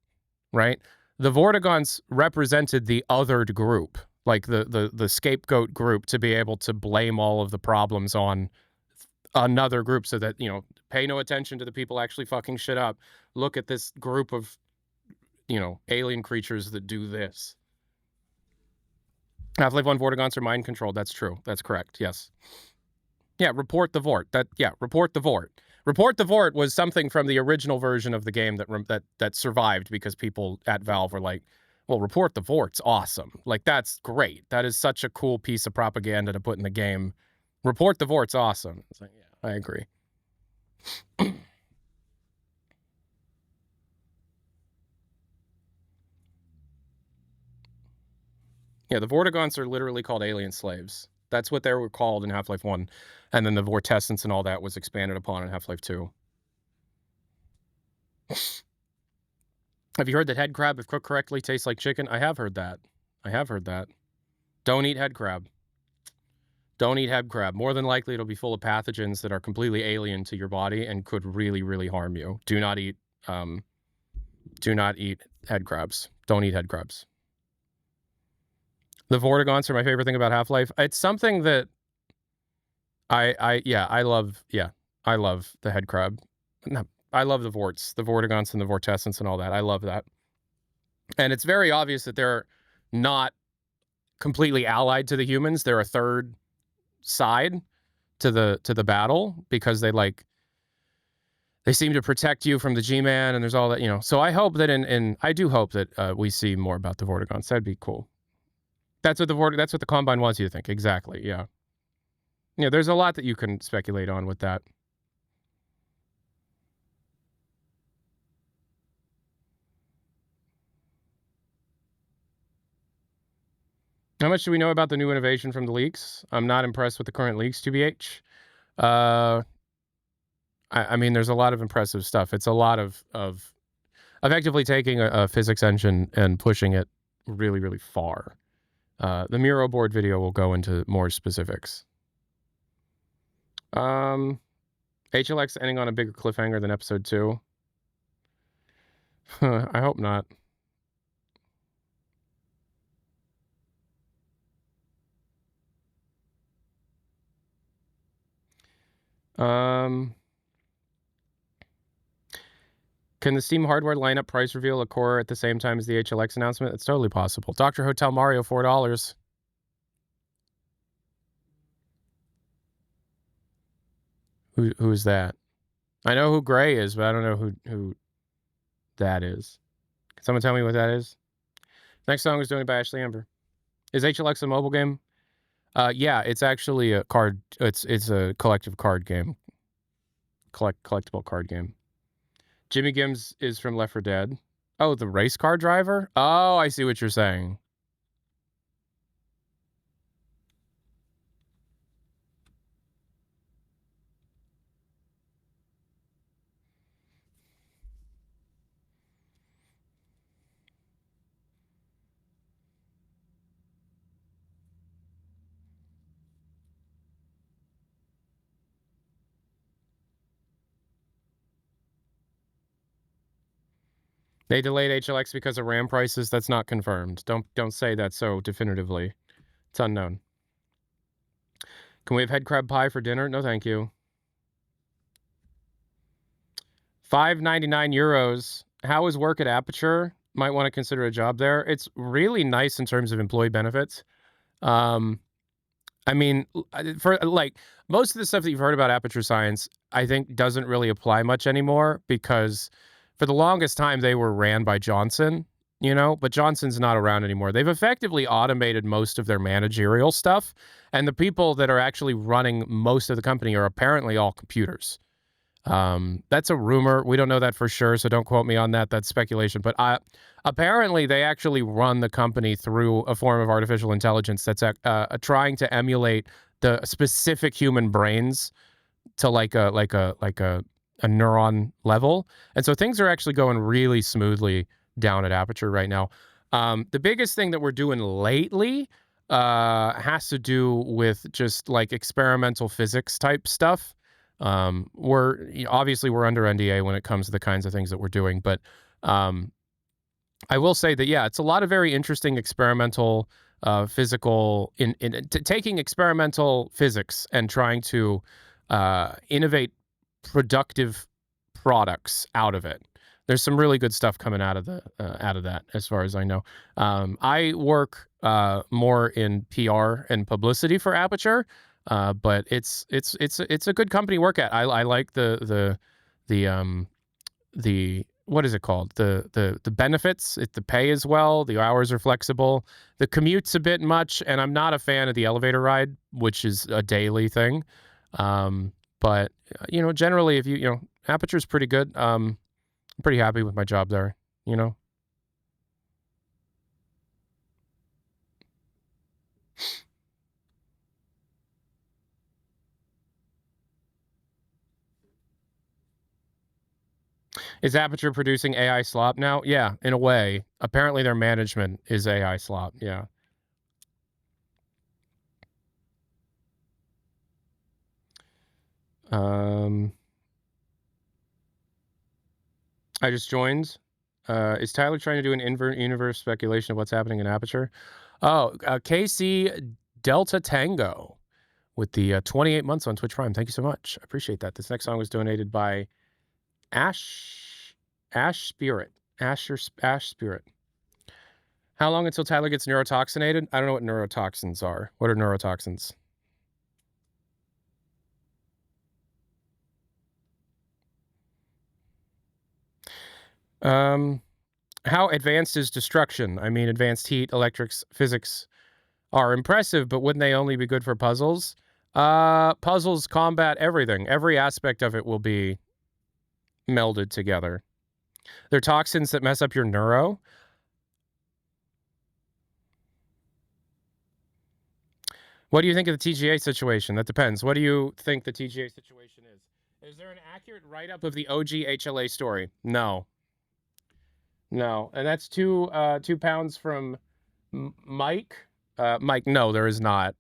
right? The Vortigaunts represented the othered group, like the scapegoat group, to be able to blame all of the problems on another group so that, you know, pay no attention to the people actually fucking shit up. Look at this group of, you know, alien creatures that do this. Half-Life 1 Vortigaunts are mind controlled. That's true. That's correct. Yes. Yeah, report the Vort. Report the Vort. Report the Vort was something from the original version of the game that survived because people at Valve were like, well, report the Vort's awesome. Like, that's great. That is such a cool piece of propaganda to put in the game. Report the Vort's awesome. It's like, yeah, I agree. Yeah, the Vortigaunts are literally called alien slaves. That's what they were called in Half-Life 1. And then the Vortessence and all that was expanded upon in Half-Life 2. Have you heard that head crab, if cooked correctly, tastes like chicken? I have heard that. I have heard that. Don't eat head crab. Don't eat head crab. More than likely, it'll be full of pathogens that are completely alien to your body and could really, really harm you. Do not eat head crabs. Don't eat head crabs. The Vortigaunts are my favorite thing about Half-Life. It's something that I love the head crab. No, I love the Vorts, the Vortigaunts and the Vortessence and all that. I love that. And it's very obvious that they're not completely allied to the humans. They're a third side to the battle because they seem to protect you from the G-Man, and there's all that, you know. So I hope that I do hope that we see more about the Vortigaunts. That'd be cool. That's what the Combine wants you to think. Exactly. Yeah. Yeah, there's a lot that you can speculate on with that. How much do we know about the new innovation from the leaks? I'm not impressed with the current leaks, TBH. I mean, there's a lot of impressive stuff. It's a lot of effectively taking a physics engine and pushing it really, really far. The Miro board video will go into more specifics. HLX ending on a bigger cliffhanger than episode 2. I hope not. Can the Steam hardware lineup price reveal occur at the same time as the HLX announcement? It's totally possible. Dr. Hotel Mario, $4. Who's that? I know who Gray is, but I don't know who that is. Can someone tell me what that is? Next song is donated by Ashley Amber. Is HLX a mobile game? Yeah, it's actually a card. It's a collective card game. Collectible card game. Jimmy Gims is from Left 4 Dead. Oh, the race car driver? Oh, I see what you're saying. They delayed HLX because of RAM prices. That's not confirmed. Don't say that so definitively. It's unknown. Can we have head crab pie for dinner? No, thank you. 5.99 euros. How is work at Aperture? Might want to consider a job there. It's really nice in terms of employee benefits. I mean, for like most of the stuff that you've heard about Aperture Science, I think doesn't really apply much anymore because for the longest time they were ran by Johnson, but Johnson's not around anymore. They've effectively automated most of their managerial stuff, and the people that are actually running most of the company are apparently all computers. That's a rumor. We don't know that for sure, so don't quote me on that. That's speculation. But apparently, they actually run the company through a form of artificial intelligence that's trying to emulate the specific human brains to like a neuron level. And so things are actually going really smoothly down at Aperture right now. The biggest thing that we're doing lately has to do with just like experimental physics type stuff. We're under NDA when it comes to the kinds of things that we're doing, but I will say that it's a lot of very interesting experimental physical taking experimental physics and trying to innovate productive products out of it. There's some really good stuff coming out of that, as far as I know. I work more in PR and publicity for Aperture. But it's a good company to work at. I like the what is it called? The benefits. The pay as well. The hours are flexible. The commute's a bit much, and I'm not a fan of the elevator ride, which is a daily thing. But generally, if Aperture's pretty good. I'm pretty happy with my job there. Is Aperture producing AI slop now? Yeah, in a way. Apparently their management is AI slop, yeah. I just joined. Is Tyler trying to do an invert universe speculation of what's happening in Aperture? Oh, KC Delta Tango with the 28 months on Twitch Prime. Thank you so much. I appreciate that. This next song was donated by Ash Spirit. Ash Spirit. How long until Tyler gets neurotoxinated? I don't know what neurotoxins are. What are neurotoxins? How advanced is destruction? I mean, advanced heat, electrics, physics are impressive, but wouldn't they only be good for puzzles? Puzzles combat everything. Every aspect of it will be melded together. They're toxins that mess up your neuro. What do you think of the TGA situation? That depends. What do you think the TGA situation is? Is there an accurate write-up of the OG HLA story? No. No. And that's two pounds from Mike. Mike, no, there is not.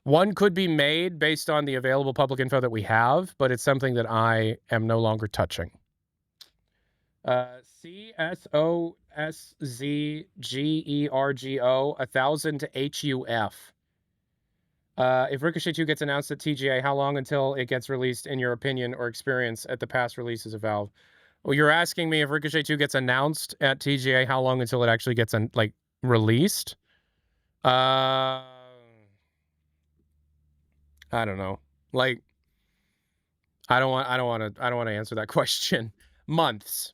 One could be made based on the available public info that we have, but it's something that I am no longer touching. CSOSZGERGO 1000 HUF. If Ricochet 2 gets announced at TGA, how long until it gets released, in your opinion or experience, at the past releases of Valve? Well, you're asking me if Ricochet 2 gets announced at TGA, how long until it actually gets released? I don't know. Like, I don't want to answer that question. Months.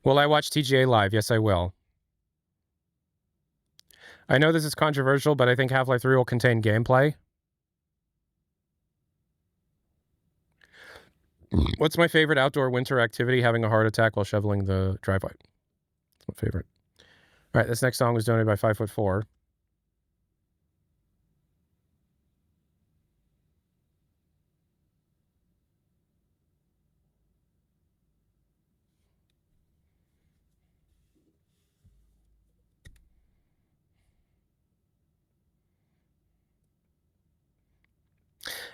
Will I watch TGA live? Yes, I will. I know this is controversial, but I think Half-Life 3 will contain gameplay. What's my favorite outdoor winter activity? Having a heart attack while shoveling the driveway. That's my favorite. All right, this next song was donated by 5'4".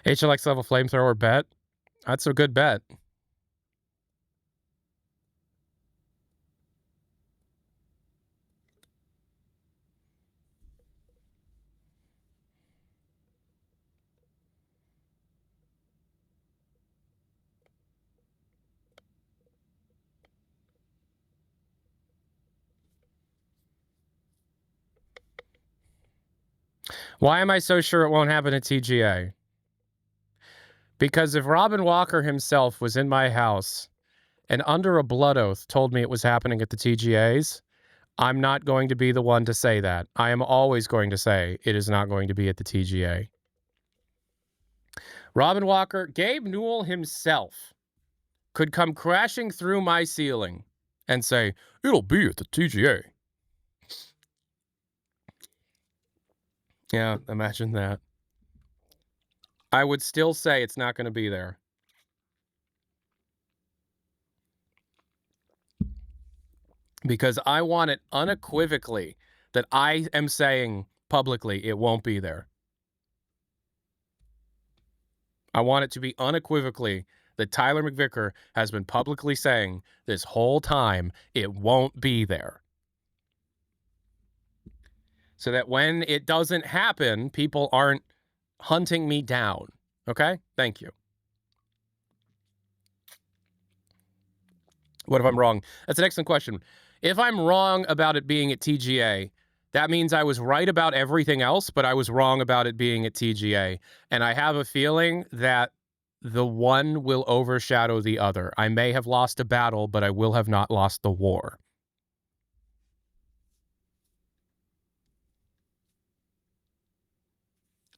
HLX level flamethrower bet. That's a good bet. Why am I so sure it won't happen at TGA? Because if Robin Walker himself was in my house and under a blood oath told me it was happening at the TGAs, I'm not going to be the one to say that. I am always going to say it is not going to be at the TGA. Robin Walker, Gabe Newell himself could come crashing through my ceiling and say, it'll be at the TGA. Yeah, imagine that. I would still say it's not going to be there. Because I want it unequivocally that I am saying publicly it won't be there. I want it to be unequivocally that Tyler McVicker has been publicly saying this whole time it won't be there. So that when it doesn't happen, people aren't hunting me down. Okay? Thank you. What if I'm wrong? That's an excellent question. If I'm wrong about it being at TGA, that means I was right about everything else, but I was wrong about it being at TGA. And I have a feeling that the one will overshadow the other. I may have lost a battle, but I will have not lost the war.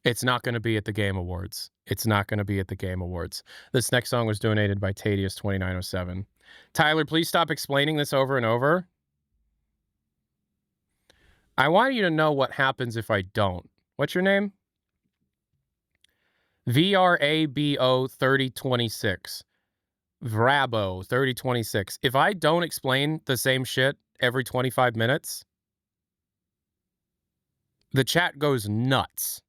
It's not going to be at the Game Awards. It's not going to be at the Game Awards. This next song was donated by Tadius2907. Tyler, please stop explaining this over and over. I want you to know what happens if I don't. What's your name? VRABO 3026. Vrabo 3026. If I don't explain the same shit every 25 minutes, the chat goes nuts.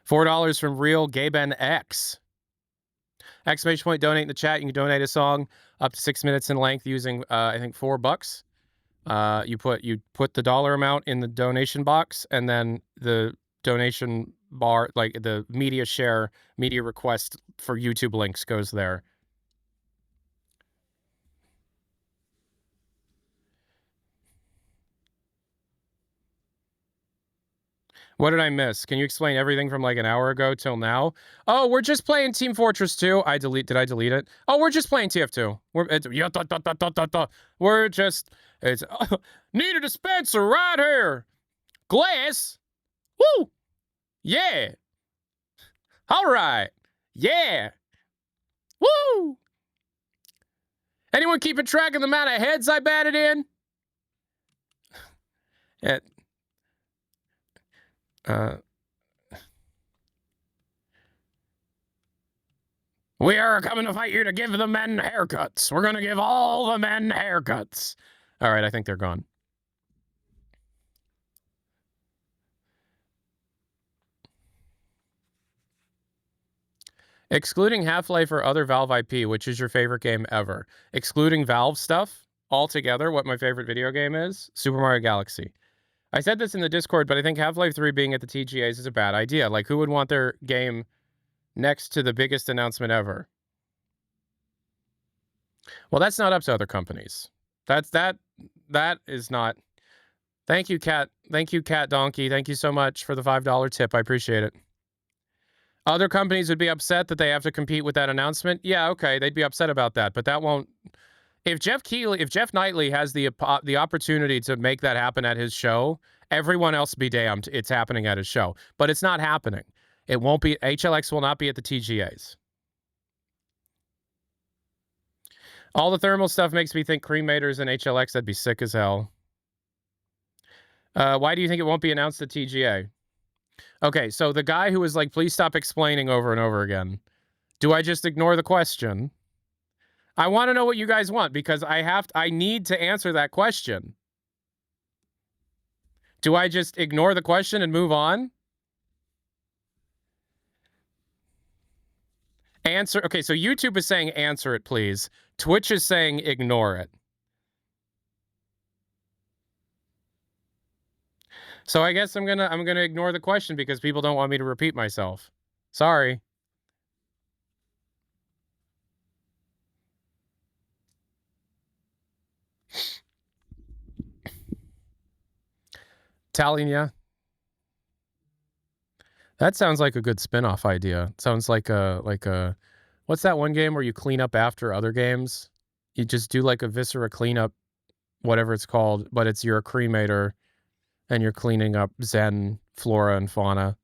$4 from Real Gabe X. Exclamation point donate in the chat. You can donate a song up to 6 minutes in length using I think $4. You put the dollar amount in the donation box, and then the donation bar, like the media share, media request for YouTube links goes there. What did I miss? Can you explain everything from like an hour ago till now? Oh, we're just playing Team Fortress 2. Did I delete it? Oh, we're just playing TF2. We're just need a dispenser right here. Glass. Woo. Yeah. All right. Yeah. Woo. Anyone keeping track of the amount of heads I batted in? We are coming to fight you to give the men haircuts. We're going to give all the men haircuts. All right, I think they're gone. Excluding Half-Life or other Valve IP, which is your favorite game ever? Excluding Valve stuff altogether, what my favorite video game is? Super Mario Galaxy. I said this in the Discord, but I think Half-Life 3 being at the TGAs is a bad idea. Like, who would want their game next to the biggest announcement ever? Well, that's not up to other companies. That is not. Thank you, Cat. Thank you, Cat Donkey. Thank you so much for the $5 tip. I appreciate it. Other companies would be upset that they have to compete with that announcement. Yeah, okay, they'd be upset about that, but that won't. If Jeff Knightley has the opportunity to make that happen at his show, everyone else be damned. It's happening at his show, but it's not happening. It won't be. HLX will not be at the TGAs. All the thermal stuff makes me think cremators and HLX. That'd be sick as hell. Why do you think it won't be announced at TGA? Okay, so the guy who was like, please stop explaining over and over again. Do I just ignore the question? I want to know what you guys want because I need to answer that question. Do I just ignore the question and move on? Answer. Okay, so YouTube is saying answer it, please. Twitch is saying ignore it. So I guess I'm gonna ignore the question because people don't want me to repeat myself. Sorry. Talinia. That sounds like a good spin-off idea. Sounds like a what's that one game where you clean up after other games? You just do like a viscera cleanup, whatever it's called, but you're a cremator and you're cleaning up Zen flora and fauna.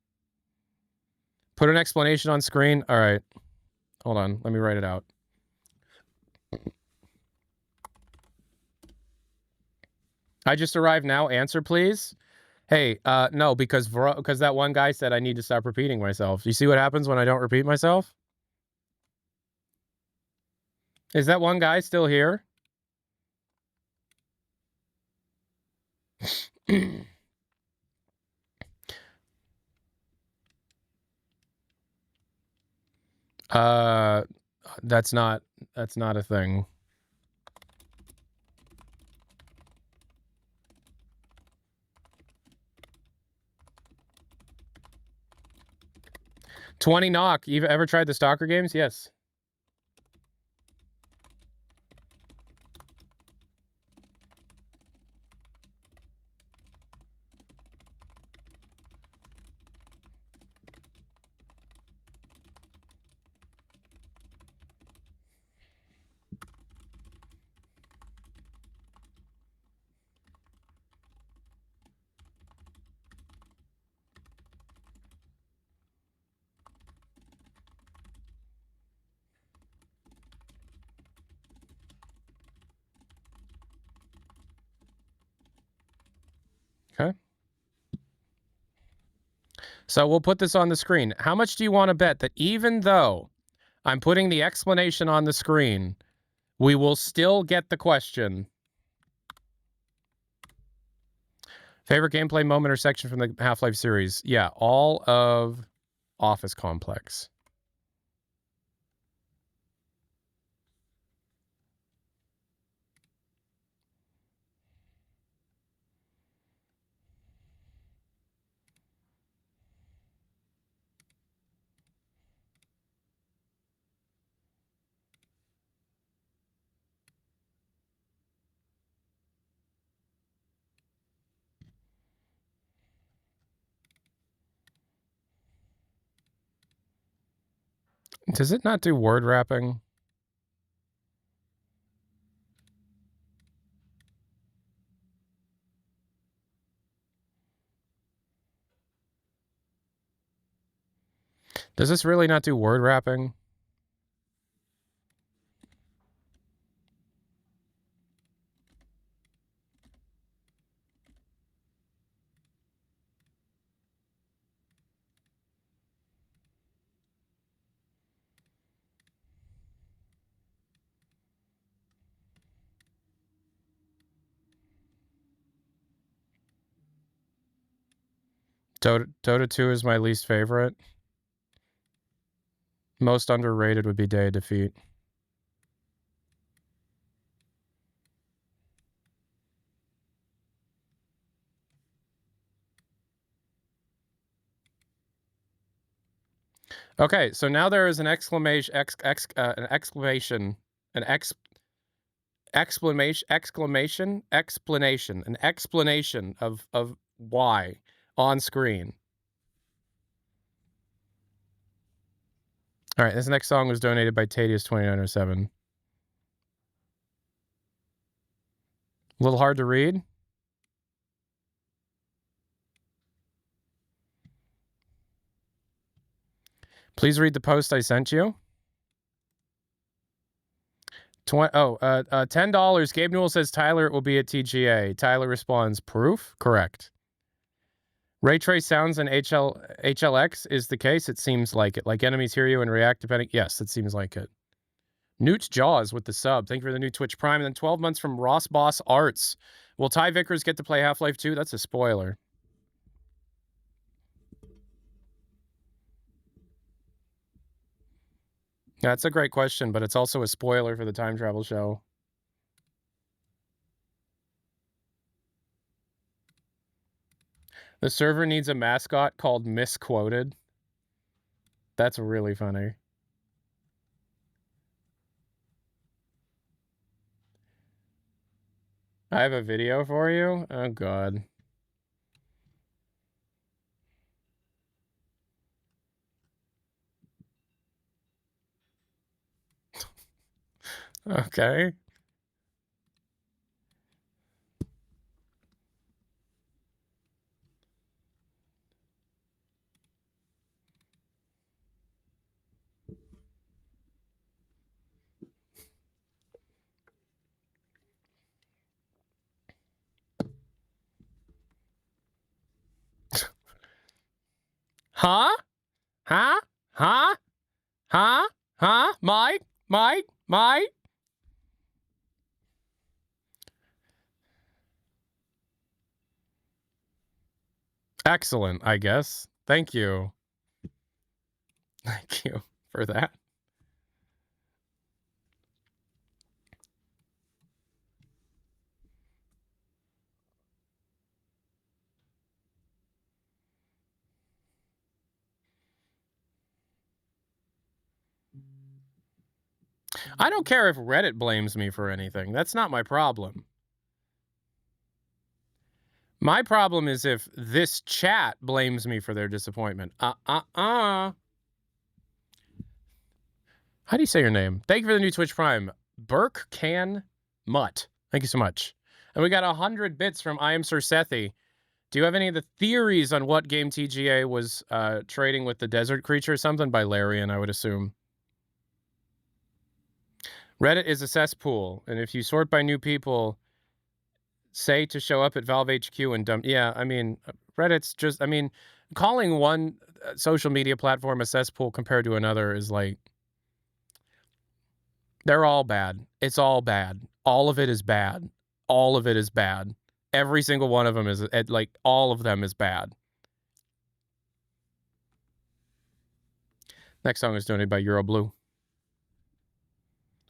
Put an explanation on screen. All right. Hold on. Let me write it out. I just arrived now. Answer, please. Hey, no, because that one guy said I need to stop repeating myself. You see what happens when I don't repeat myself? Is that one guy still here? That's not a thing. $20 knock. You've ever tried the Stalker games? Yes. Okay. So we'll put this on the screen. How much do you want to bet that even though I'm putting the explanation on the screen, we will still get the question? Favorite gameplay moment or section from the Half-Life series? Yeah, all of Office Complex. Does it not do word wrapping? Does this really not do word wrapping? Dota 2 is my least favorite. Most underrated would be Day of Defeat. Okay, so now there is an exclamation of why on screen. All right, this next song was donated by Tadius2907. A little hard to read. Please read the post I sent you. $10. Gabe Newell says Tyler will be at TGA. Tyler responds, proof? Correct. Ray trace sounds in HLX is the case. It seems like it. Like enemies hear you and react depending. Yes, it seems like it. Newt Jaws with the sub. Thank you for the new Twitch Prime. And then 12 months from Ross Boss Arts. Will Ty Vickers get to play Half-Life 2? That's a spoiler. That's a great question, but it's also a spoiler for the time travel show. The server needs a mascot called Misquoted. That's really funny. I have a video for you? Oh, God. Okay. Huh? Huh? Huh? Huh? Huh? Mike? Excellent, I guess. Thank you. Thank you for that. I don't care if Reddit blames me for anything. That's not my problem. My problem is if this chat blames me for their disappointment. How do you say your name? Thank you for the new Twitch Prime. Burke Can Mutt. Thank you so much. And we got 100 bits from I Am Sir Sethi. Do you have any of the theories on what game TGA was trading with the desert creature? Something by Larian, I would assume. Reddit is a cesspool, and if you sort by new people, say to show up at Valve HQ and dump. Yeah, I mean, Reddit's just, I mean, calling one social media platform a cesspool compared to another is like, they're all bad. It's all bad. All of it is bad. All of it is bad. Every single one of them is, like, all of them is bad. Next song is donated by Euroblue.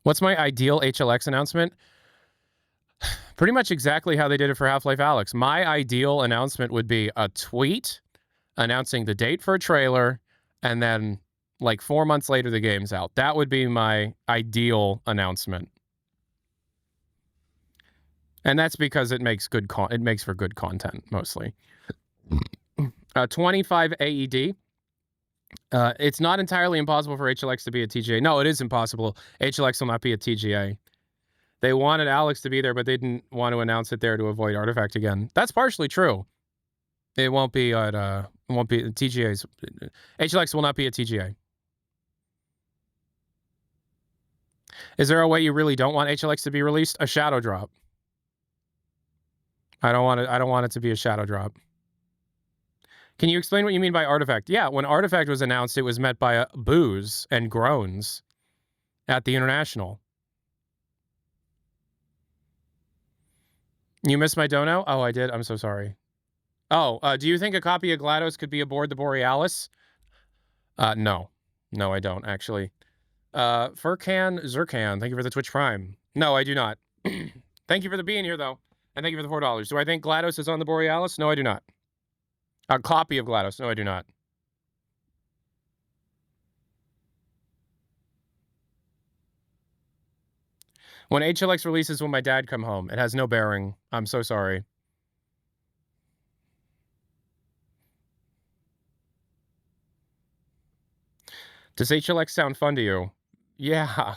What's my ideal HLX announcement? Pretty much exactly how they did it for Half-Life Alyx. My ideal announcement would be a tweet announcing the date for a trailer, and then like 4 months later the game's out. That would be my ideal announcement. And that's because it makes good it makes for good content mostly. 25 AED. It's not entirely impossible for HLX to be a TGA. No, it is impossible. HLX will not be a TGA. They wanted Alyx to be there, but they didn't want to announce it there to avoid Artifact again. That's partially true. It won't be at won't be TGA's. HLX will not be a TGA. Is there a way you really don't want HLX to be released? A shadow drop. I don't want it to be a shadow drop. Can you explain what you mean by Artifact? Yeah, when Artifact was announced, it was met by boos and groans at the International. You missed my dono? Oh, I did. I'm so sorry. Oh, do you think a copy of GLaDOS could be aboard the Borealis? No. No, I don't, actually. Furkan Zurkan, thank you for the Twitch Prime. No, I do not. Thank you for the being here, though. And thank you for the $4. Do I think GLaDOS is on the Borealis? No, I do not. A copy of GLaDOS? No, I do not. When HLX releases When My Dad Come Home, it has no bearing. I'm so sorry. Does HLX sound fun to you? Yeah.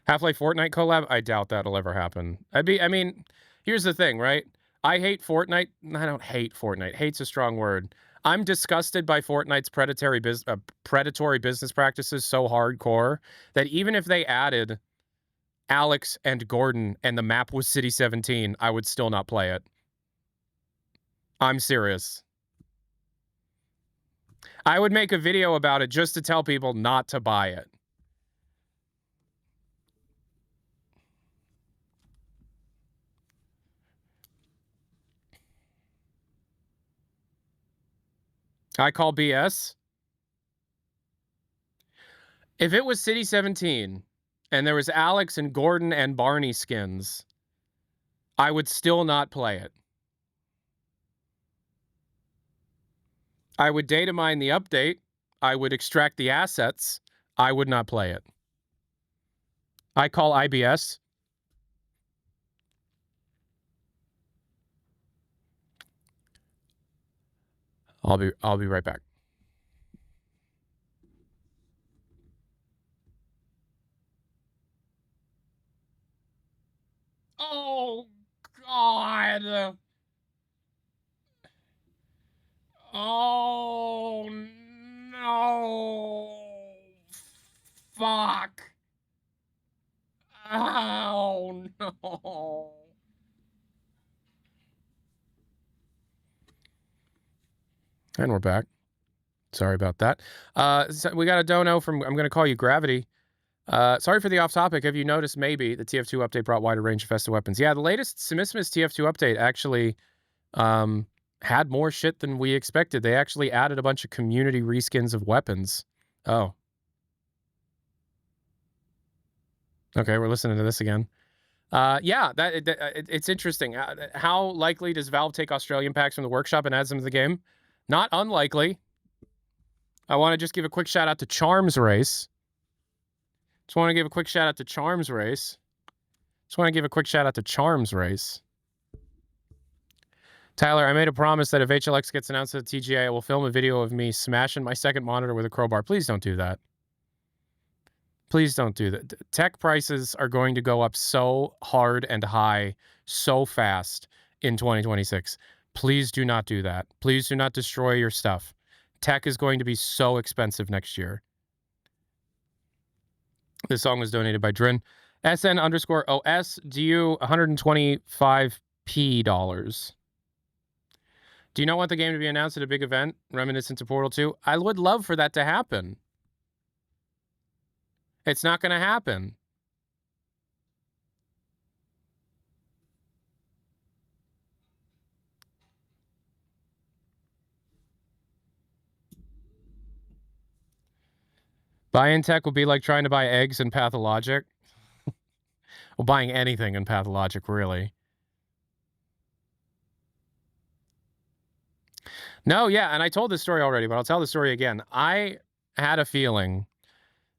Half-Life Fortnite collab? I doubt that'll ever happen. I mean, here's the thing, right? I hate Fortnite. I don't hate Fortnite. Hate's a strong word. I'm disgusted by Fortnite's predatory business practices so hardcore that even if they added Alex and Gordon and the map was City 17, I would still not play it. I'm serious. I would make a video about it just to tell people not to buy it. I call BS. If it was City 17 and there was Alex and Gordon and Barney skins, I would still not play it. I would data mine the update. I would extract the assets. I would not play it. I call IBS. I'll be right back. Oh God. Oh no. Fuck. Oh no. And we're back. Sorry about that. So we got a dono from, I'm going to call you Gravity. Sorry for the off topic. Have you noticed maybe the TF2 update brought wider range of festive weapons? Yeah, the latest Simismus TF2 update actually had more shit than we expected. They actually added a bunch of community reskins of weapons. Oh. Okay, we're listening to this again. Yeah, it's interesting. How likely does Valve take Australian packs from the workshop and adds them to the game? Not unlikely. I want to just give a quick shout out to Charms Race. Just want to give a quick shout out to Charms Race. Tyler, I made a promise that if HLX gets announced at the TGA, I will film a video of me smashing my second monitor with a crowbar. Please don't do that. Please don't do that. Tech prices are going to go up so hard and high so fast in 2026. Please do not do that. Please do not destroy your stuff. Tech is going to be so expensive next year. This song was donated by Drin. SN_OS, DU $125p. Do you not want the game to be announced at a big event, reminiscent to Portal 2? I would love for that to happen. It's not going to happen. Buying tech will be like trying to buy eggs in Pathologic. Well, buying anything in Pathologic, really. No, yeah, and I told this story already, but I'll tell the story again. I had a feeling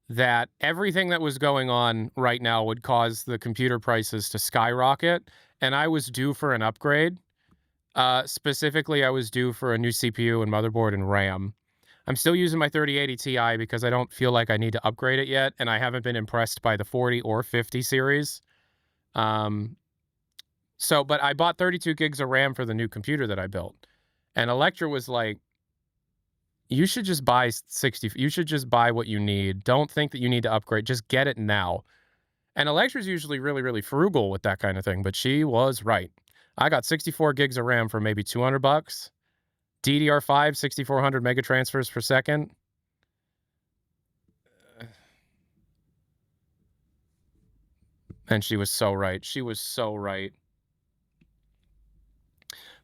that everything that was going on right now would cause the computer prices to skyrocket, and I was due for an upgrade. Specifically, I was due for a new CPU and motherboard and RAM. I'm still using my 3080 Ti because I don't feel like I need to upgrade it yet, and I haven't been impressed by the 40 or 50 series. But I bought 32 gigs of RAM for the new computer that I built. And Electra was like, you should just buy 60. You should just buy what you need. Don't think that you need to upgrade. Just get it now. And Electra's usually really, really frugal with that kind of thing, but she was right. I got 64 gigs of RAM for maybe $200. DDR5, 6400 mega transfers per second. And she was so right. She was so right.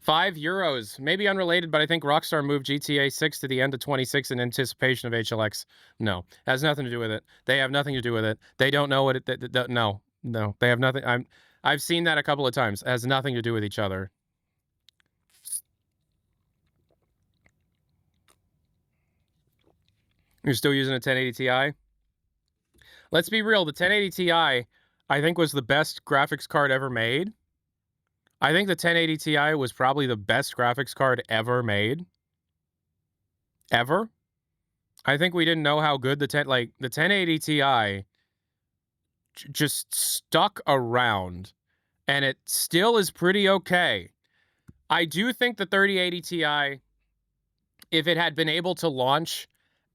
€5. Maybe unrelated, but I think Rockstar moved GTA 6 to the end of 26 in anticipation of HLX. No, has nothing to do with it. They have nothing to do with it. They don't know what it... No, they have nothing. I've seen that a couple of times. It has nothing to do with each other. You're still using a 1080 Ti? Let's be real. The 1080 Ti, I think, was the best graphics card ever made. I think the 1080 Ti was probably the best graphics card ever made. Ever. I think we didn't know how good the 1080 Ti just stuck around, and it still is pretty okay. I do think the 3080 Ti, if it had been able to launch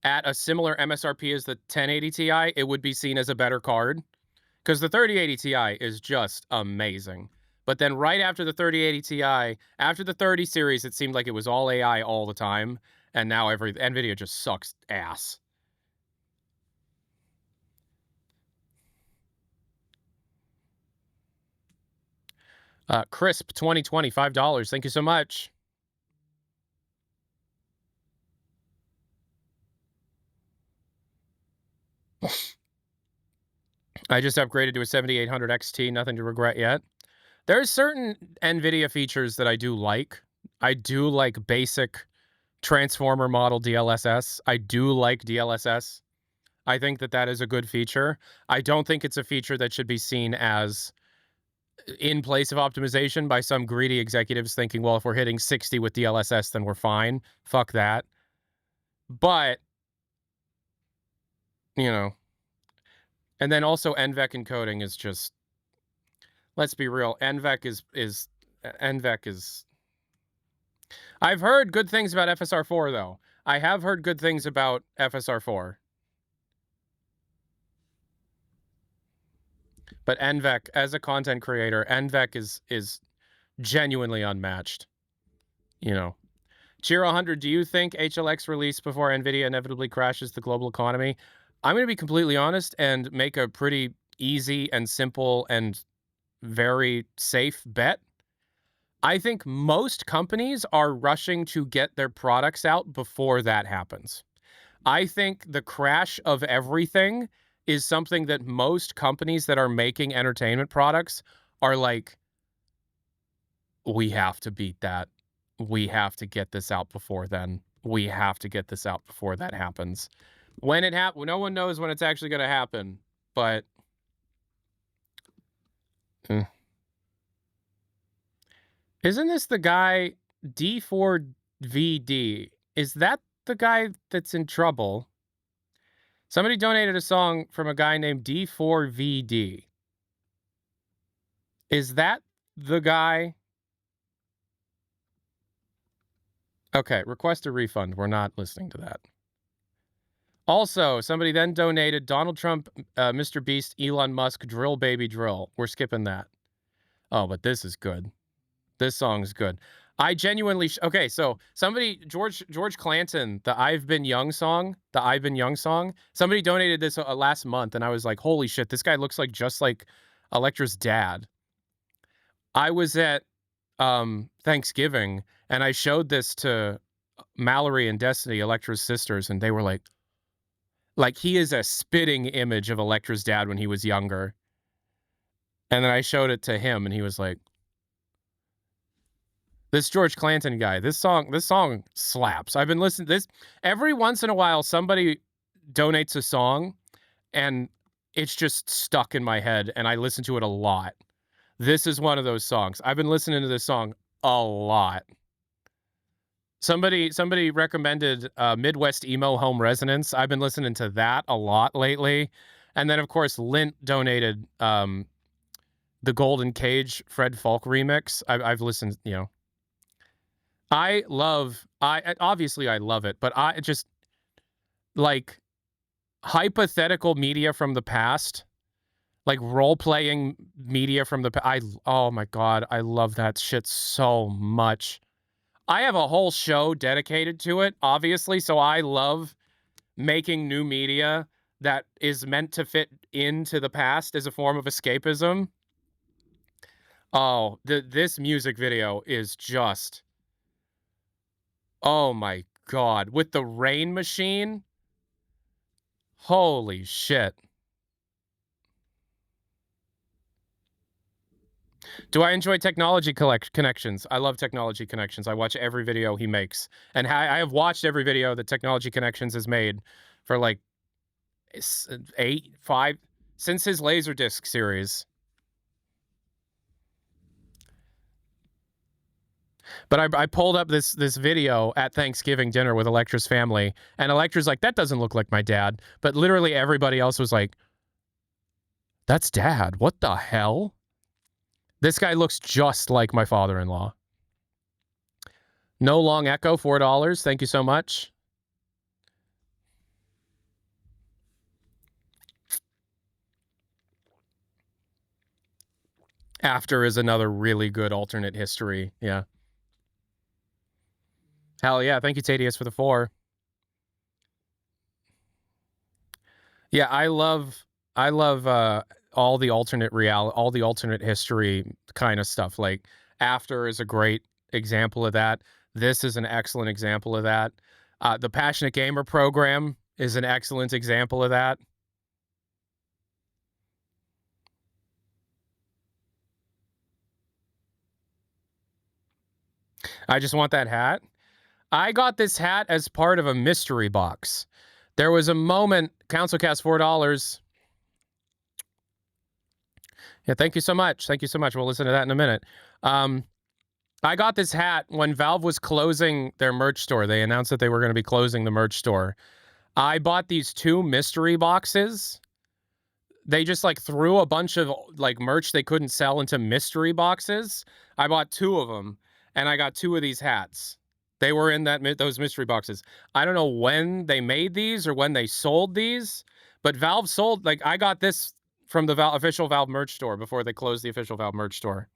at a similar MSRP as the 1080 Ti, it would be seen as a better card, because the 3080 Ti is just amazing. But then right after the 3080 Ti, after the 30 series, it seemed like it was all AI all the time, and now NVIDIA just sucks ass. Crisp 2020, $5. Thank you so much. I just upgraded to a 7800 XT. Nothing to regret yet. There's certain NVIDIA features that I do like. I do like basic transformer model DLSS. I do like DLSS. I think that is a good feature. I don't think it's a feature that should be seen as in place of optimization by some greedy executives thinking, well, if we're hitting 60 with DLSS, then we're fine. Fuck that. But, you know. And then also NVEC encoding is just, let's be real, NVEC is I've heard good things about FSR4 though. I have heard good things about FSR4. But NVEC, as a content creator, NVEC is genuinely unmatched. You know. Cheer 100, do you think HLX release before NVIDIA inevitably crashes the global economy? I'm going to be completely honest and make a pretty easy and simple and very safe bet. I think most companies are rushing to get their products out before that happens. I think the crash of everything is something that most companies that are making entertainment products are like, we have to beat that. We have to get this out before then. We have to get this out before that happens. When it happens, no one knows when it's actually going to happen, but isn't this the guy D4VD? Is that the guy that's in trouble? Somebody donated a song from a guy named D4VD. Is that the guy? Okay, request a refund. We're not listening to that. Also, somebody then donated Donald Trump, Mr. Beast, Elon Musk, Drill Baby Drill. We're skipping that. Oh, but this is good. This song's good. I genuinely... okay, so somebody... George Clanton, the I've Been Young song, somebody donated this last month, and I was like, holy shit, this guy looks like just like Electra's dad. I was at Thanksgiving, and I showed this to Mallory and Destiny, Electra's sisters, and they were like, he is a spitting image of Electra's dad when he was younger. And then I showed it to him, and he was like, this George Clanton guy, this song slaps. I've been listening to this. Every once in a while, somebody donates a song, and it's just stuck in my head, and I listen to it a lot. This is one of those songs. I've been listening to this song a lot. Somebody recommended Midwest Emo Home Resonance. I've been listening to that a lot lately. And then, of course, Lint donated the Golden Cage Fred Falk remix. I've listened, you know. Obviously I love it, but I just, like, hypothetical media from the past, like role-playing media from the past. Oh my God, I love that shit so much. I have a whole show dedicated to it, obviously, so I love making new media that is meant to fit into the past as a form of escapism. Oh, this music video is just... Oh my god. With the rain machine? Holy shit. Do I enjoy technology connections? I love technology connections. I watch every video he makes. And I have watched every video that Technology Connections has made for like 5 since his Laserdisc series. But I pulled up this video at Thanksgiving dinner with Electra's family, and Electra's like, that doesn't look like my dad. But literally everybody else was like, that's dad. What the hell? This guy looks just like my father-in-law. No Long Echo, $4. Thank you so much. After is another really good alternate history. Yeah. Hell yeah. Thank you, Tadius, for the 4. Yeah, I love all the alternate all the alternate history kind of stuff. Like After is a great example of that. This is an excellent example of that. The Passionate Gamer program is an excellent example of that. I just want that hat. I got this hat as part of a mystery box. There was a moment, Council Cast $4. Yeah, thank you so much. Thank you so much. We'll listen to that in a minute. I got this hat when Valve was closing their merch store. They announced that they were going to be closing the merch store. I bought these 2 mystery boxes. They just like threw a bunch of like merch they couldn't sell into mystery boxes. I bought 2 of them, and I got 2 of these hats. They were in those mystery boxes. I don't know when they made these or when they sold these, but Valve sold, like, I got this from the official Valve merch store before they closed the official Valve merch store.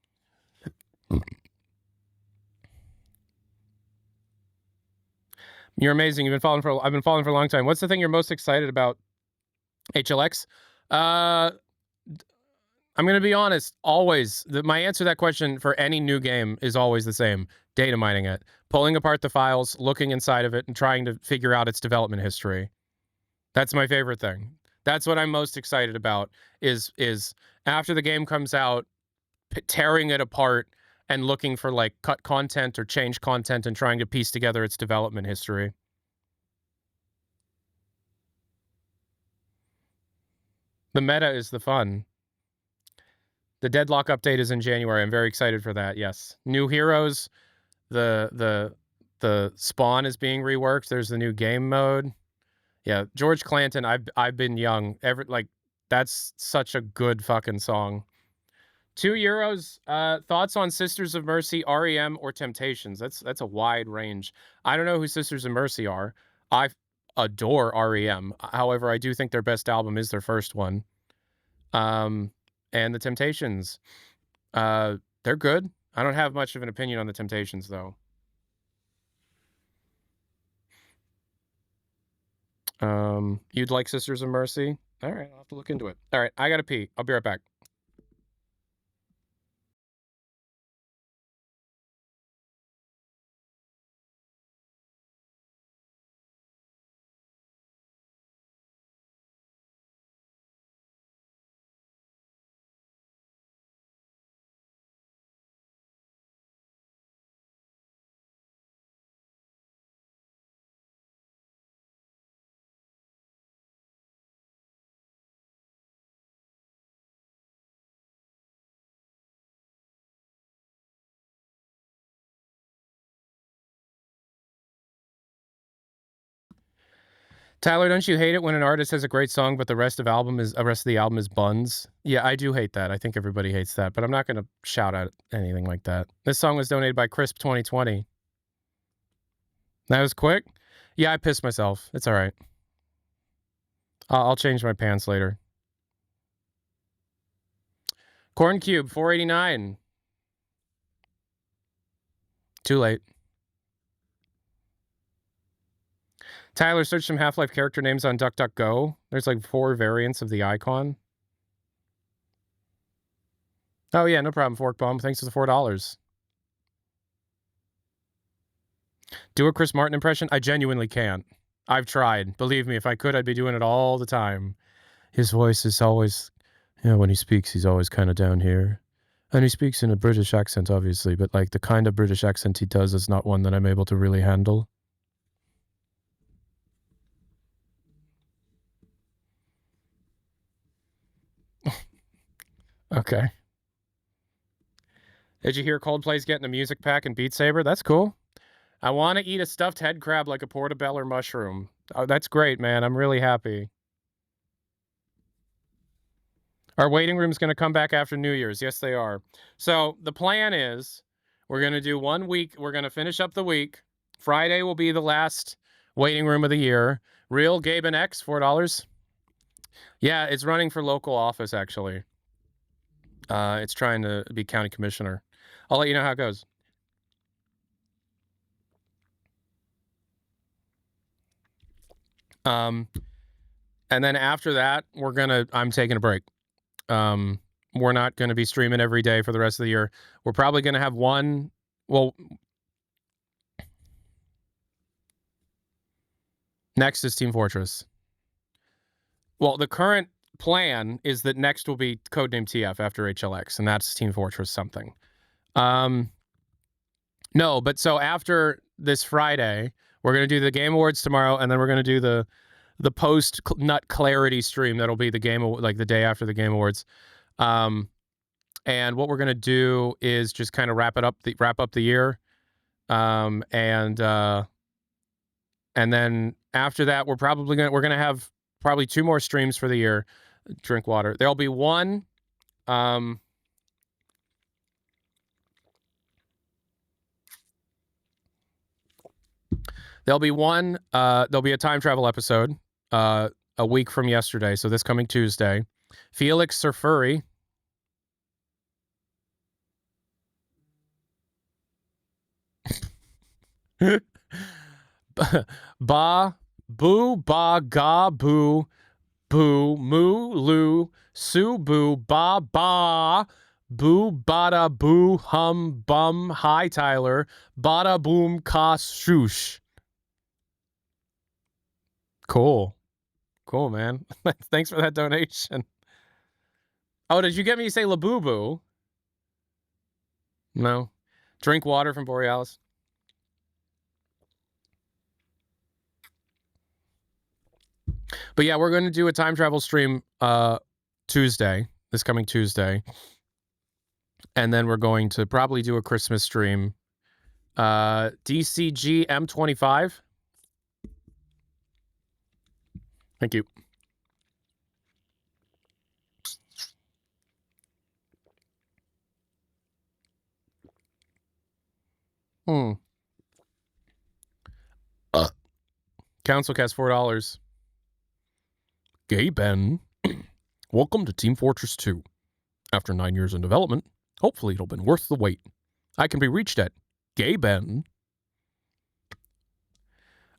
You're amazing. I've been following for a long time. What's the thing you're most excited about? HLX? I'm going to be honest. Always, my answer to that question for any new game is always the same. Data mining it. Pulling apart the files, looking inside of it, and trying to figure out its development history. That's my favorite thing. That's what I'm most excited about, is after the game comes out, tearing it apart and looking for like cut content or change content and trying to piece together its development history. The meta is the fun. The Deadlock update is in January. I'm very excited for that. Yes. New heroes. The spawn is being reworked. There's the new game mode. Yeah, George Clanton, I've been young. That's such a good fucking song. €2. Thoughts on Sisters of Mercy, REM, or Temptations? That's a wide range. I don't know who Sisters of Mercy are. I adore REM. However, I do think their best album is their first one. And the Temptations, they're good. I don't have much of an opinion on the Temptations, though. You'd like Sisters of Mercy? All right, I'll have to look into it. All right, I gotta pee. I'll be right back. Tyler, don't you hate it when an artist has a great song, but the rest of the album is buns? Yeah, I do hate that. I think everybody hates that, but I'm not going to shout out anything like that. This song was donated by Crisp 2020. That was quick. Yeah, I pissed myself. It's all right. I'll change my pants later. Corn Cube 489. Too late. Tyler, search some Half-Life character names on DuckDuckGo. There's like 4 variants of the icon. Oh, yeah, no problem, Fork Bomb. Thanks for the $4. Do a Chris Martin impression? I genuinely can't. I've tried. Believe me, if I could, I'd be doing it all the time. His voice is always, when he speaks, he's always kind of down here. And he speaks in a British accent, obviously, but like the kind of British accent he does is not one that I'm able to really handle. Okay. Did you hear Coldplay's getting a music pack and Beat Saber? That's cool. I want to eat a stuffed head crab like a portobello mushroom. Oh, that's great, man. I'm really happy. Our waiting room's going to come back after New Year's. Yes, they are. So the plan is we're going to do 1 week. We're going to finish up the week. Friday will be the last waiting room of the year. Real Gabe and X, $4. Yeah, it's running for local office, actually. It's trying to be county commissioner. I'll let you know how it goes. And then after that, I'm taking a break. We're not going to be streaming every day for the rest of the year. We're probably going to have one. Well, next is Team Fortress. Well, the current plan is that next will be Codename TF after HLX, and that's Team Fortress something. No, but so after this Friday, we're going to do the Game Awards tomorrow, and then we're going to do the post Nut Clarity stream. That'll be the game, like the day after the Game Awards. And what we're going to do is just kind of wrap up the year. And then after that, we're going to have probably 2 more streams for the year. Drink water. There'll be one. There'll be one. There'll be a time travel episode a week from yesterday. So this coming Tuesday. Felix Sir Furry. Ba boo ba ga boo boo moo loo su boo ba ba boo bada boo hum bum hi Tyler bada boom ka shoosh. Cool, man. Thanks for that donation. Oh, did you get me to say Labubu? No. Drink water from Borealis. But yeah, we're going to do a time travel stream Tuesday, this coming Tuesday. And then we're going to probably do a Christmas stream. DCG M25. Thank you. Council cast $4. Gay Ben. Welcome to Team Fortress 2. After 9 years in development, hopefully it'll been worth the wait. I can be reached at Gay Ben.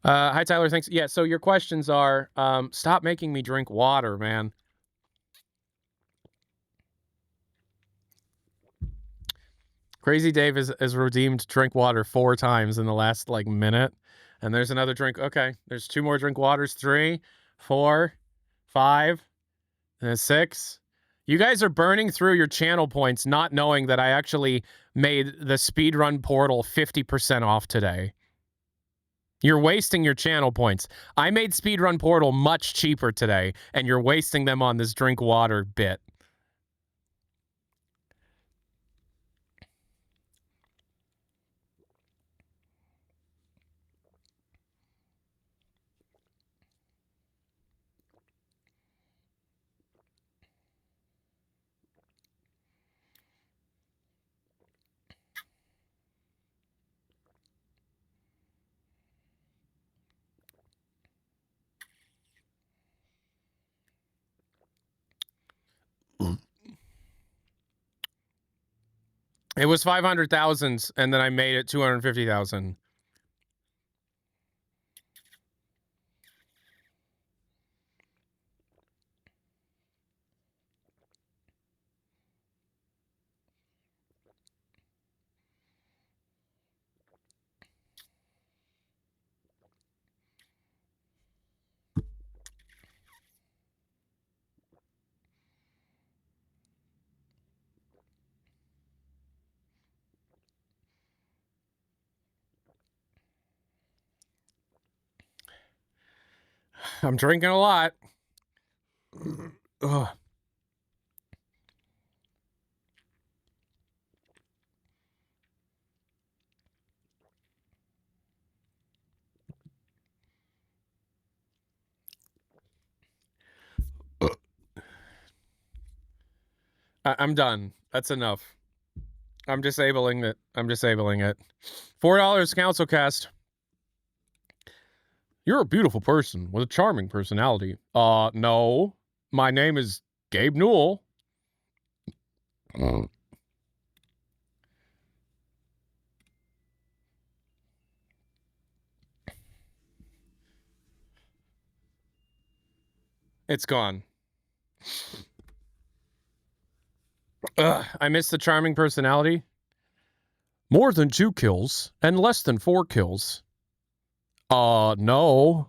Hi, Tyler. Thanks. Yeah, so your questions are, stop making me drink water, man. Crazy Dave has redeemed drink water 4 times in the last, minute. And there's another drink. Okay, there's 2 more drink waters. 3, 4, 5, and 6. You guys are burning through your channel points, not knowing that I actually made the speedrun portal 50% off today. You're wasting your channel points. I made speedrun portal much cheaper today, and you're wasting them on this drink water bit. It was 500,000, and then I made it 250,000. I'm drinking a lot. Ugh. I'm done. That's enough. I'm disabling it. I'm disabling it. $4 Council Cast. You're a beautiful person with a charming personality. No. My name is Gabe Newell. It's gone. I miss the charming personality. More than 2 kills and less than 4 kills. No.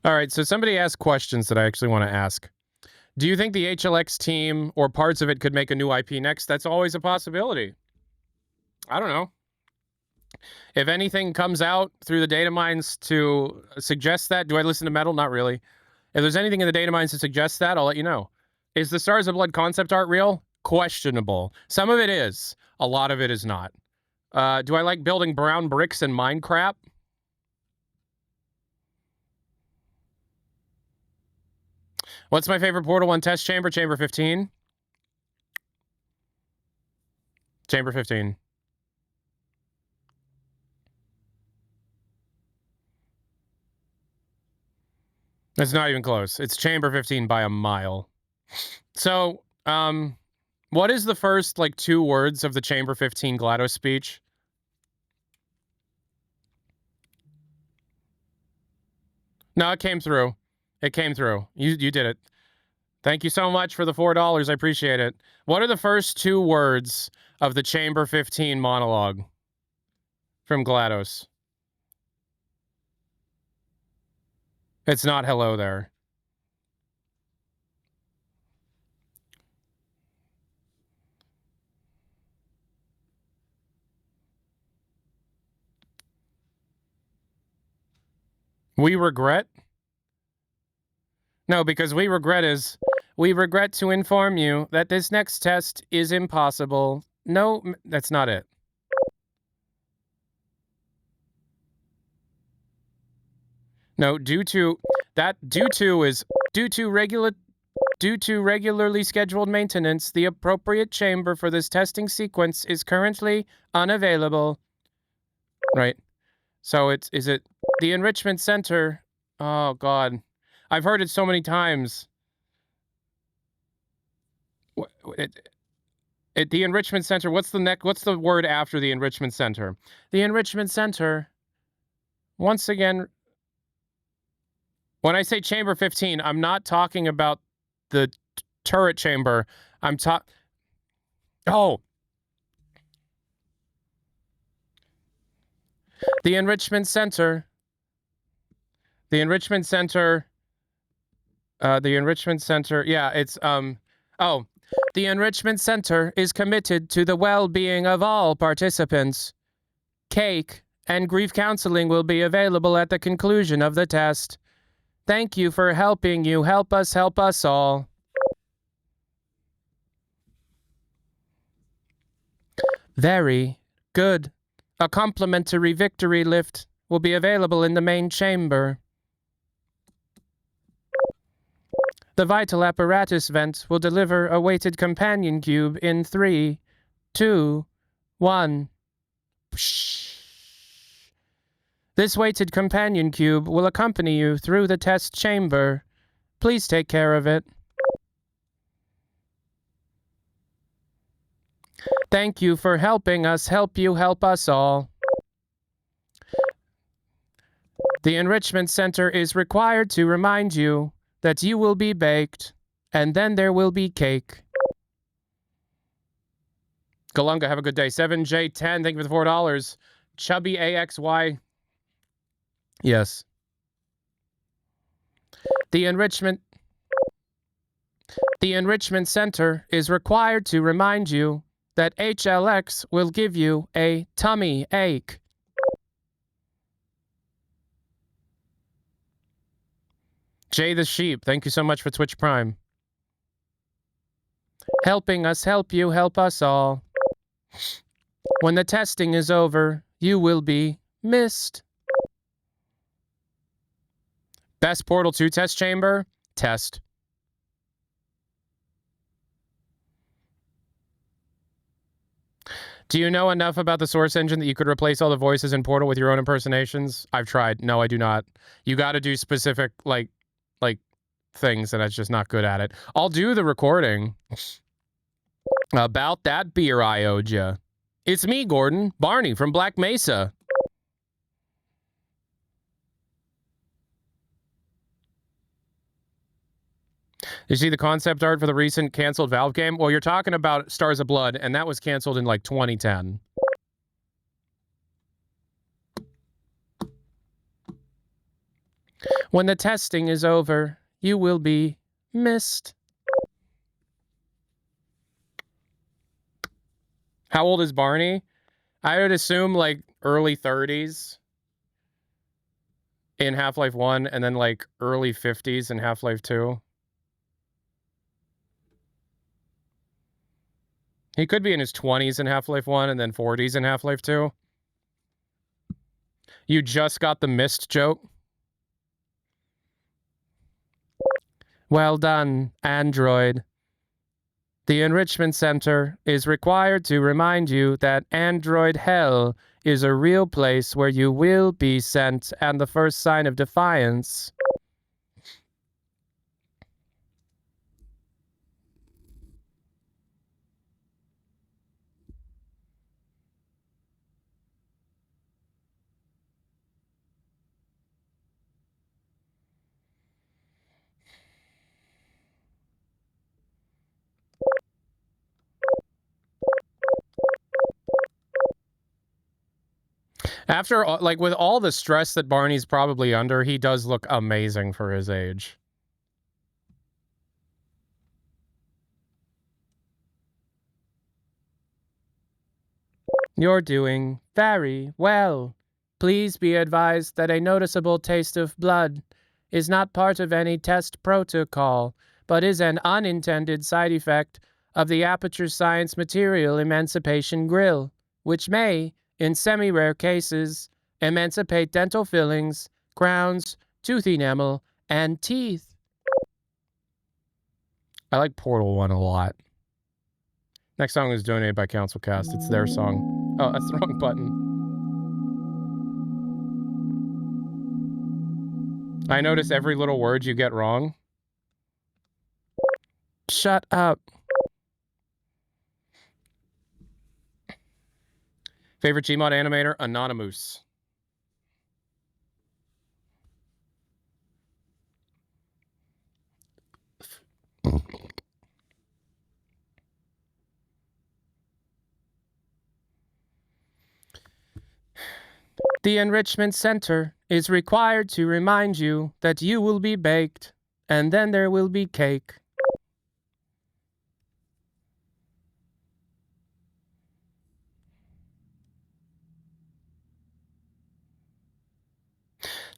All right, so somebody asked questions that I actually want to ask. Do you think the HLX team or parts of it could make a new IP next? That's always a possibility. I don't know. If anything comes out through the data mines to suggest that, do I listen to metal? Not really. If there's anything in the data mines to suggest that, I'll let you know. Is the Stars of Blood concept art real? Questionable. Some of it is. A lot of it is not. Do I like building brown bricks in Minecraft? What's my favorite Portal 1 test chamber? Chamber 15. Chamber 15. It's not even close. It's chamber 15 by a mile. So, what is the first, 2 words of the chamber 15 GLaDOS speech? No, it came through. It came through. You did it. Thank you so much for the $4. I appreciate it. What are the first 2 words of the chamber 15 monologue from GLaDOS? It's not hello there. We regret? No, because we regret to inform you that this next test is impossible. No, that's not it. No, due to regularly scheduled maintenance, the appropriate chamber for this testing sequence is currently unavailable. Right. So is it the enrichment center? Oh God. I've heard it so many times. The enrichment center, what's the word after the enrichment center? The enrichment center. Once again, when I say chamber 15, I'm not talking about the turret chamber. I'm Oh. The enrichment center. The enrichment center. Yeah, it's oh. The enrichment center is committed to the well-being of all participants. Cake and grief counseling will be available at the conclusion of the test. Thank you for helping you help us all. Very good. A complimentary victory lift will be available in the main chamber. The vital apparatus vent will deliver a weighted companion cube in 3, 2, 1. This weighted companion cube will accompany you through the test chamber. Please take care of it. Thank you for helping us help you help us all. The Enrichment Center is required to remind you that you will be baked, and then there will be cake. Galunga, have a good day. 7J10, thank you for the $4. Chubby AXY. Yes. The Enrichment Center is required to remind you that HLX will give you a tummy ache. Jay the Sheep, thank you so much for Twitch Prime. Helping us help you, help us all. When the testing is over, you will be missed. Best Portal 2 test chamber? Test. Do you know enough about the source engine that you could replace all the voices in Portal with your own impersonations? I've tried. No, I do not. You got to do specific, like things, and I'm just not good at it. I'll do the recording. About that beer I owed you. It's me, Gordon. Barney from Black Mesa. You see the concept art for the recent canceled Valve game? Well, you're talking about Stars of Blood, and that was canceled in like 2010. When the testing is over, you will be missed. How old is Barney? I would assume like early 30s in Half-Life 1, and then like early 50s in Half-Life 2. He could be in his 20s in Half-Life 1 and then 40s in Half-Life 2. You just got the missed joke? Well done, Android. The Enrichment Center is required to remind you that Android Hell is a real place where you will be sent, and the first sign of defiance. After, like, with all the stress that Barney's probably under, he does look amazing for his age. You're doing very well. Please be advised that a noticeable taste of blood is not part of any test protocol, but is an unintended side effect of the Aperture Science material emancipation grill, which may, in semi-rare cases, emancipate dental fillings, crowns, tooth enamel, and teeth. I like Portal 1 a lot. Next song is donated by Council Cast. It's their song. Oh, that's the wrong button. I notice every little word you get wrong. Shut up. Favorite Gmod animator? Anonymous. The Enrichment Center is required to remind you that you will be baked, and then there will be cake.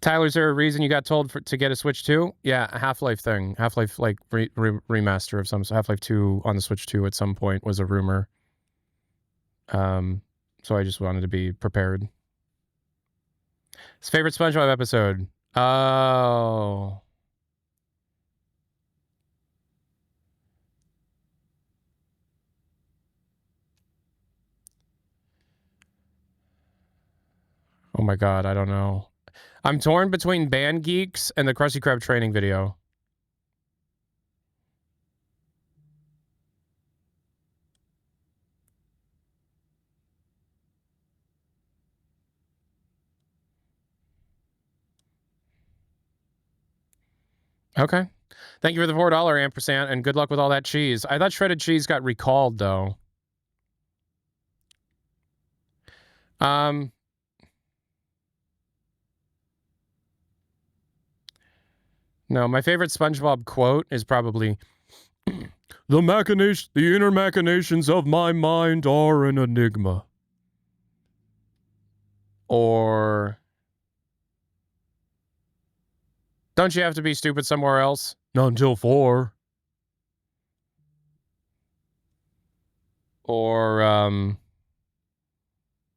Tyler, is there a reason you got told to get a Switch 2? Yeah, a Half-Life thing. Half-Life, like, remaster of some... So Half-Life 2 on the Switch 2 at some point was a rumor. So I just wanted to be prepared. His favorite SpongeBob episode? Oh... Oh my god, I don't know. I'm torn between Band Geeks and the Krusty Krab training video. Okay. Thank you for the $4 ampersand, and good luck with all that cheese. I thought shredded cheese got recalled, though. No, my favorite SpongeBob quote is probably, The inner machinations of my mind are an enigma. Or, don't you have to be stupid somewhere else? Not until 4. Or,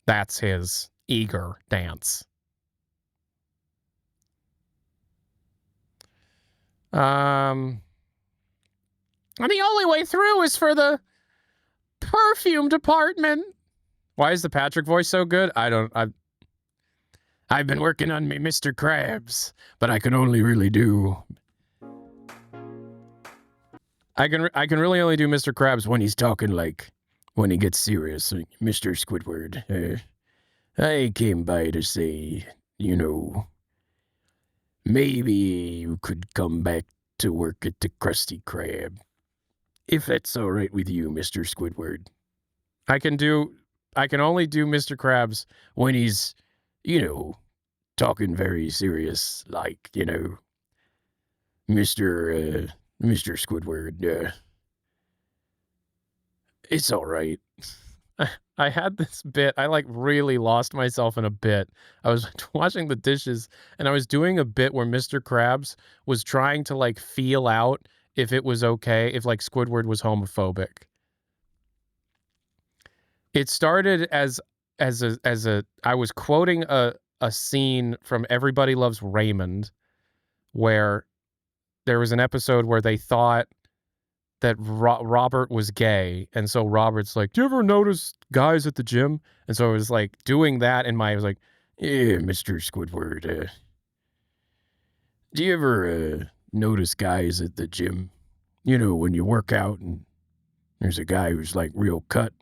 that's his eager dance. And the only way through is for the perfume department. Why is the Patrick voice so good? I've been working on me Mr. Krabs, but I can only really do... I can really only do Mr. Krabs when he's talking like, when he gets serious. Like, Mr. Squidward, I came by to say, you know, maybe you could come back to work at the Krusty Krab. If that's all right with you, Mr. Squidward. I can only do Mr. Krabs when he's, you know, talking very serious, like, you know, Mr. Squidward, it's all right. I had this bit, I like really lost myself in a bit. I was washing the dishes and I was doing a bit where Mr. Krabs was trying to like feel out if it was okay, if like Squidward was homophobic. It started as I was quoting a scene from Everybody Loves Raymond where there was an episode where they thought that Robert was gay, and so Robert's like, do you ever notice guys at the gym? And so I was like doing that in I was like, yeah, Mr. Squidward, do you ever notice guys at the gym? You know, when you work out and there's a guy who's like real cut.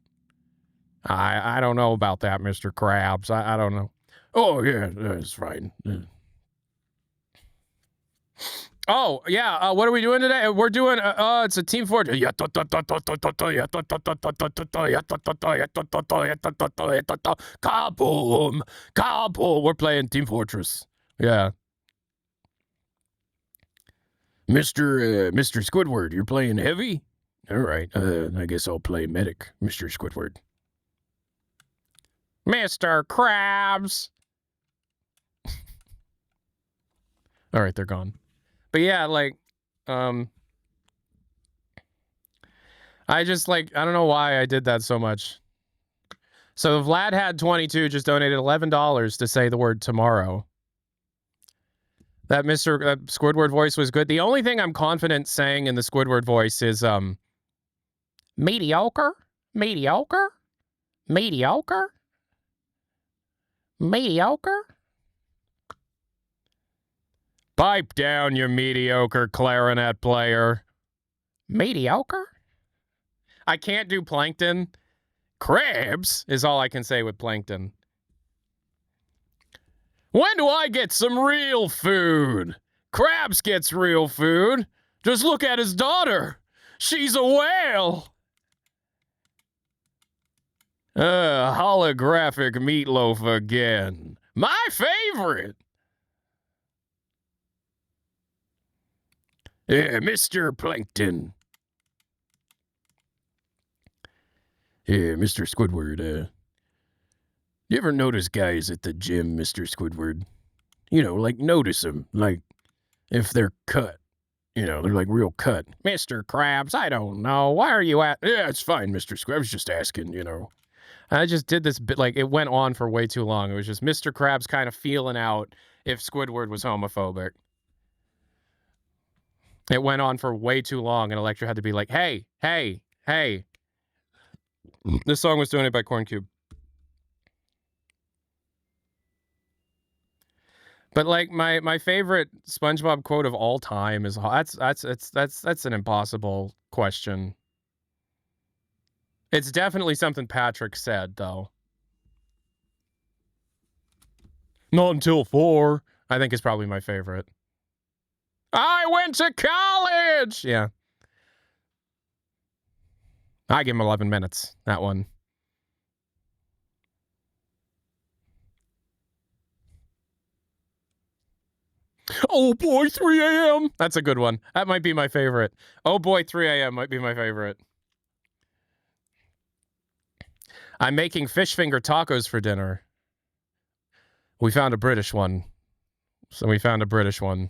I don't know about that, Mr. Krabs. I don't know. Oh, yeah, that's fine. Oh, yeah, what are we doing today? We're doing, it's a team Fortress. Kaboom! Kaboom! We're playing Team Fortress. Yeah. Mr. Squidward, you're playing heavy? All right, I guess I'll play medic, Mr. Squidward. Mr. Krabs! All right, they're gone. But yeah, like, I just like, I don't know why I did that so much. So Vlad had 22, just donated $11 to say the word tomorrow. That Squidward voice was good. The only thing I'm confident saying in the Squidward voice is, mediocre, mediocre, mediocre, mediocre. Pipe down, you mediocre clarinet player. Mediocre? I can't do Plankton. Krabs is all I can say with Plankton. When do I get some real food? Krabs gets real food. Just look at his daughter. She's a whale. Holographic meatloaf again. My favorite. Yeah, Mr. Plankton. Yeah, Mr. Squidward, you ever notice guys at the gym, Mr. Squidward? You know, like, notice them. Like, if they're cut. You know, they're like real cut. Mr. Krabs, I don't know. Why are you at... Yeah, it's fine, Mr. Squidward. I was just asking, you know. I just did this bit, like, it went on for way too long. It was just Mr. Krabs kind of feeling out if Squidward was homophobic. It went on for way too long, and Electra had to be like, hey, hey, hey. This song was donated by Corncube. But like my favorite SpongeBob quote of all time is that's an impossible question. It's definitely something Patrick said though. Not until 4, I think is probably my favorite. I went to college. Yeah. I give him 11 minutes. That one. Oh boy, 3 a.m. That's a good one. That might be my favorite. Oh boy, 3 a.m. might be my favorite. I'm making fish finger tacos for dinner. We found a British one. So we found a British one.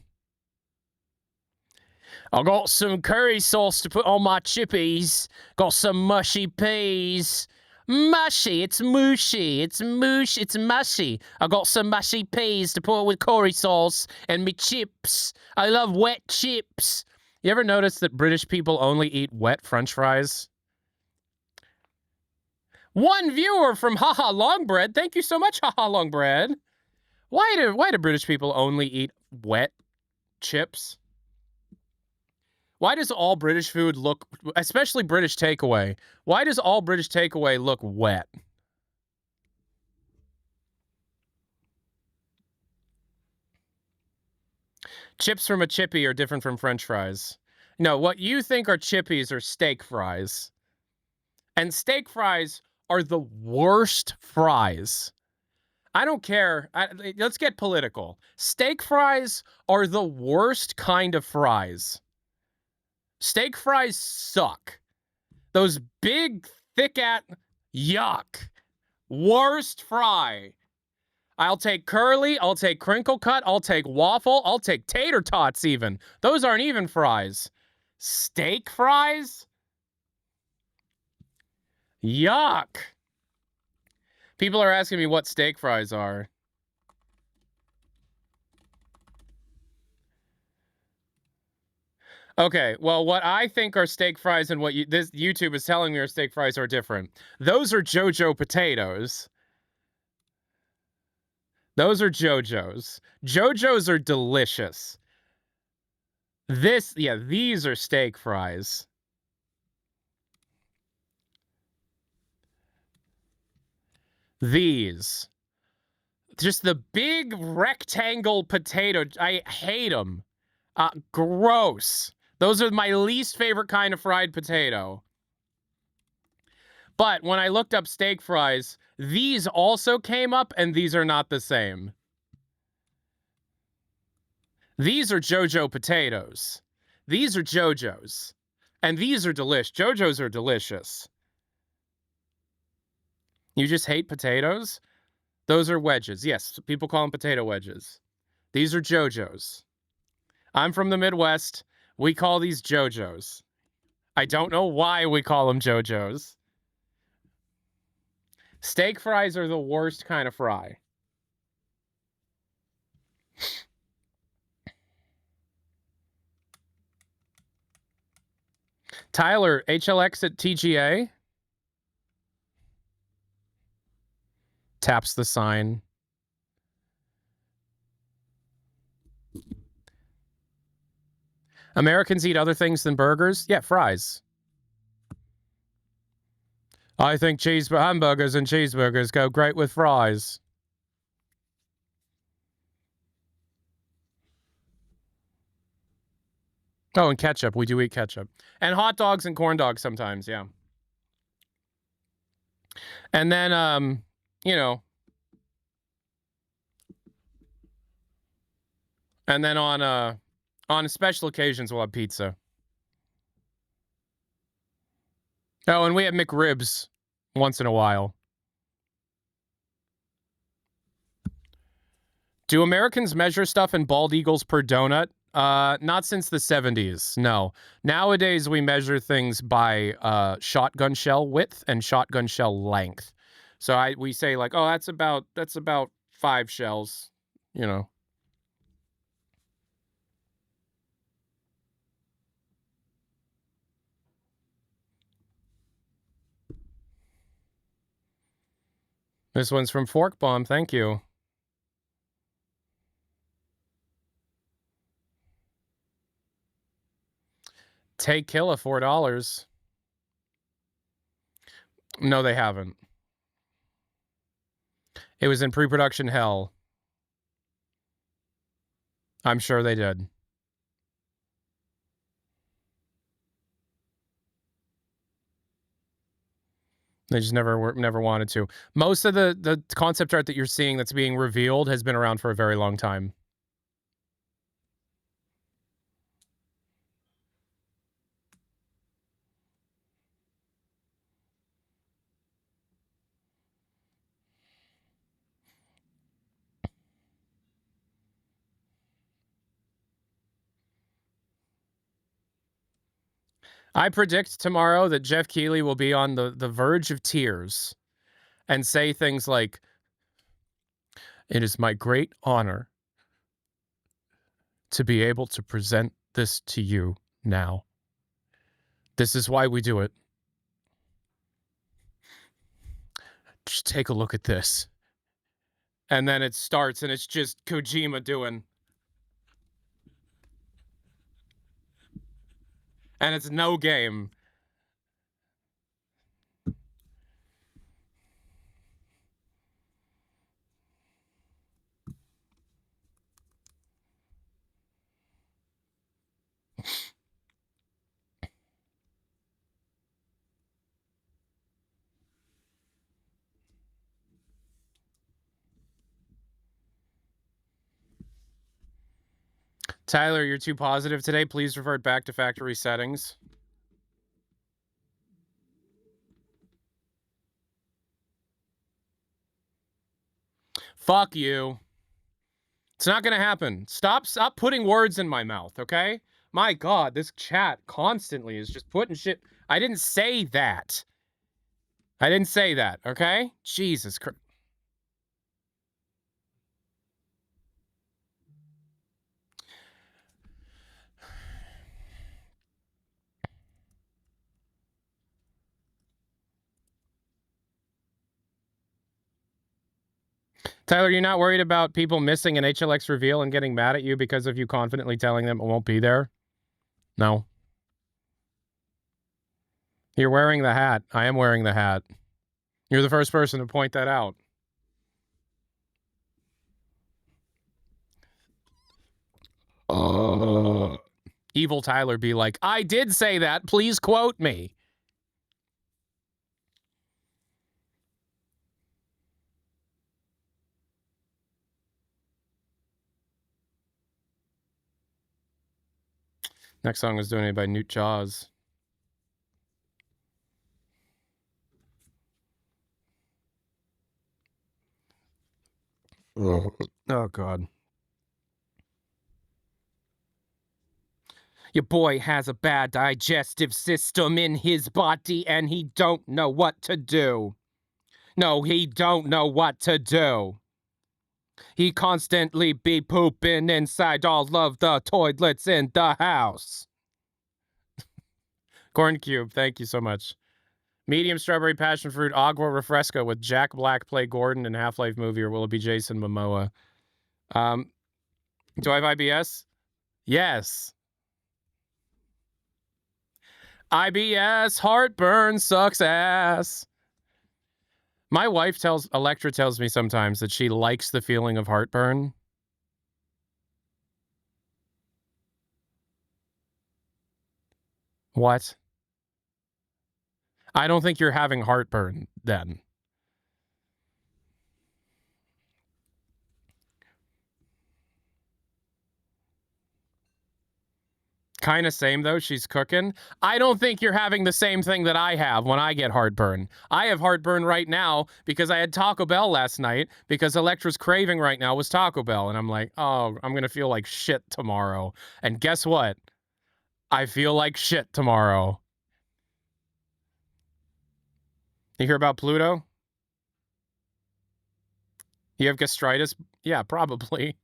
I got some curry sauce to put on my chippies. Got some mushy peas. Mushy, it's mushy. It's mush, it's mushy. I got some mushy peas to put with curry sauce and me chips. I love wet chips. You ever notice that British people only eat wet French fries? One viewer from Haha Longbread. Thank you so much, Haha Longbread. Why do British people only eat wet chips? Why does all British food look, especially British takeaway, why does all British takeaway look wet? Chips from a chippy are different from French fries. No, what you think are chippies are steak fries. And steak fries are the worst fries. I don't care. Let's get political. Steak fries are the worst kind of fries. Steak fries suck. Those big, yuck. Worst fry. I'll take curly, I'll take crinkle cut, I'll take waffle, I'll take tater tots even. Those aren't even fries. Steak fries? Yuck. People are asking me what steak fries are. Okay, well, what I think are steak fries and what this YouTube is telling me are steak fries are different. Those are JoJo potatoes. Those are JoJo's. JoJo's are delicious. These are steak fries. These. Just the big rectangle potato. I hate them. Gross. Those are my least favorite kind of fried potato. But when I looked up steak fries, these also came up, and these are not the same. These are JoJo potatoes. These are JoJo's. And these are delicious. JoJo's are delicious. You just hate potatoes? Those are wedges. Yes, people call them potato wedges. These are JoJo's. I'm from the Midwest. We call these JoJo's. I don't know why we call them JoJo's. Steak fries are the worst kind of fry. Tyler, HLX at TGA? Taps the sign. Americans eat other things than burgers? Yeah, fries. I think hamburgers and cheeseburgers go great with fries. Oh, and ketchup. We do eat ketchup. And hot dogs and corn dogs sometimes, yeah. And then, you know. And then on special occasions, we'll have pizza. Oh, and we have McRibs once in a while. Do Americans measure stuff in bald eagles per donut? Not since the 70s, no. Nowadays, we measure things by shotgun shell width and shotgun shell length. So we say like, oh, that's about 5 shells, you know. This one's from Fork Bomb. Thank you. Take Killa, $4. No, they haven't. It was in pre-production hell. I'm sure they did. They just never wanted to. Most of the concept art that you're seeing that's being revealed has been around for a very long time. I predict tomorrow that Jeff Keighley will be on the verge of tears and say things like, "It is my great honor to be able to present this to you now. This is why we do it. Just take a look at this." And then it starts, and it's just Kojima doing. And it's no game. Tyler, you're too positive today. Please revert back to factory settings. Fuck you. It's not going to happen. Stop putting words in my mouth, okay? My God, this chat constantly is just putting shit. I didn't say that. I didn't say that, okay? Jesus Christ. Tyler, you're not worried about people missing an HLX reveal and getting mad at you because of you confidently telling them it won't be there? No. You're wearing the hat. I am wearing the hat. You're the first person to point that out. Evil Tyler be like, "I did say that. Please quote me." Next song was donated by Newt Jaws. Oh, God. Your boy has a bad digestive system in his body and he don't know what to do. No, he don't know what to do. He constantly be pooping inside all of the toilets in the house. Corn Cube, thank you so much. Medium strawberry passion fruit agua refresco with Jack Black play Gordon in Half-Life movie, or will it be Jason Momoa? Do I have IBS? Yes. IBS, heartburn, sucks ass. My wife Electra tells me sometimes that she likes the feeling of heartburn. What? I don't think you're having heartburn then. Kind of same, though. She's cooking. I don't think you're having the same thing that I have when I get heartburn. I have heartburn right now because I had Taco Bell last night because Electra's craving right now was Taco Bell. And I'm like, oh, I'm going to feel like shit tomorrow. And guess what? I feel like shit tomorrow. You hear about Pluto? You have gastritis? Yeah, probably.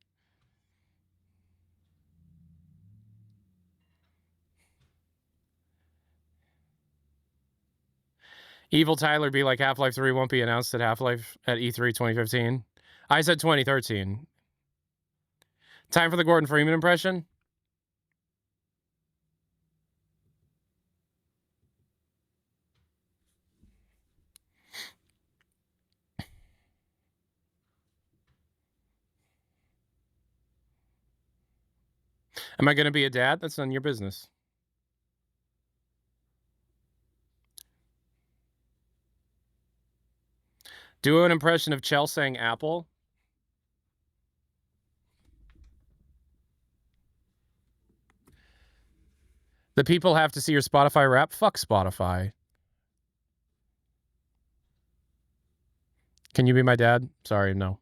Evil Tyler be like, Half-Life 3 won't be announced at Half-Life at E3 2015. I said 2013. Time for the Gordon Freeman impression? Am I going to be a dad? That's none of your business. Do an impression of Chell saying apple. The people have to see your Spotify rap? Fuck Spotify. Can you be my dad? Sorry, no.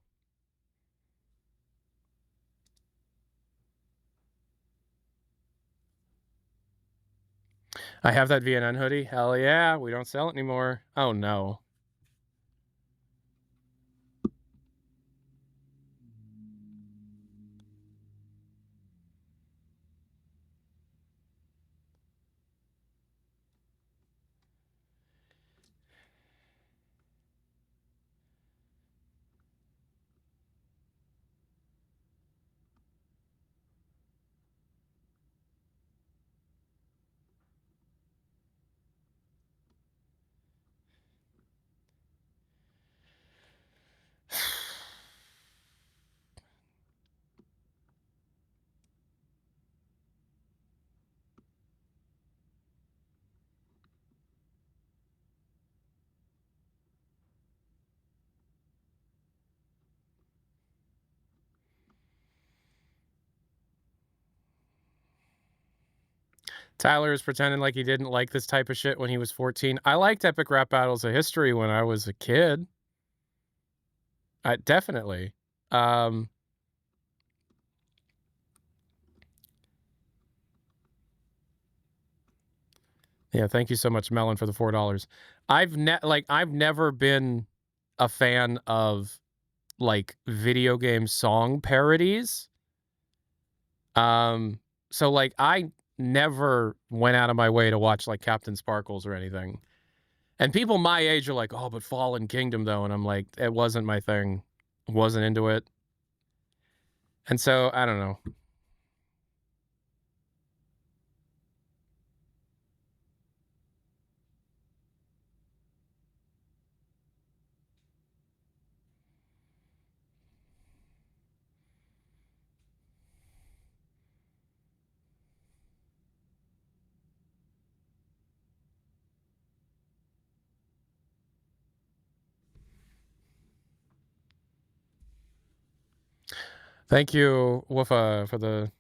I have that VNN hoodie. Hell yeah, we don't sell it anymore. Oh no. Tyler is pretending like he didn't like this type of shit when he was 14. I liked Epic Rap Battles of History when I was a kid. Definitely. Yeah, thank you so much, Melon, for the $4. I've never been a fan of like video game song parodies. So like I never went out of my way to watch like Captain Sparkles or anything. And people my age are like, "Oh, but Fallen Kingdom though." And I'm like, it wasn't my thing. Wasn't into it. And so, I don't know. Thank you, Woofa, for the...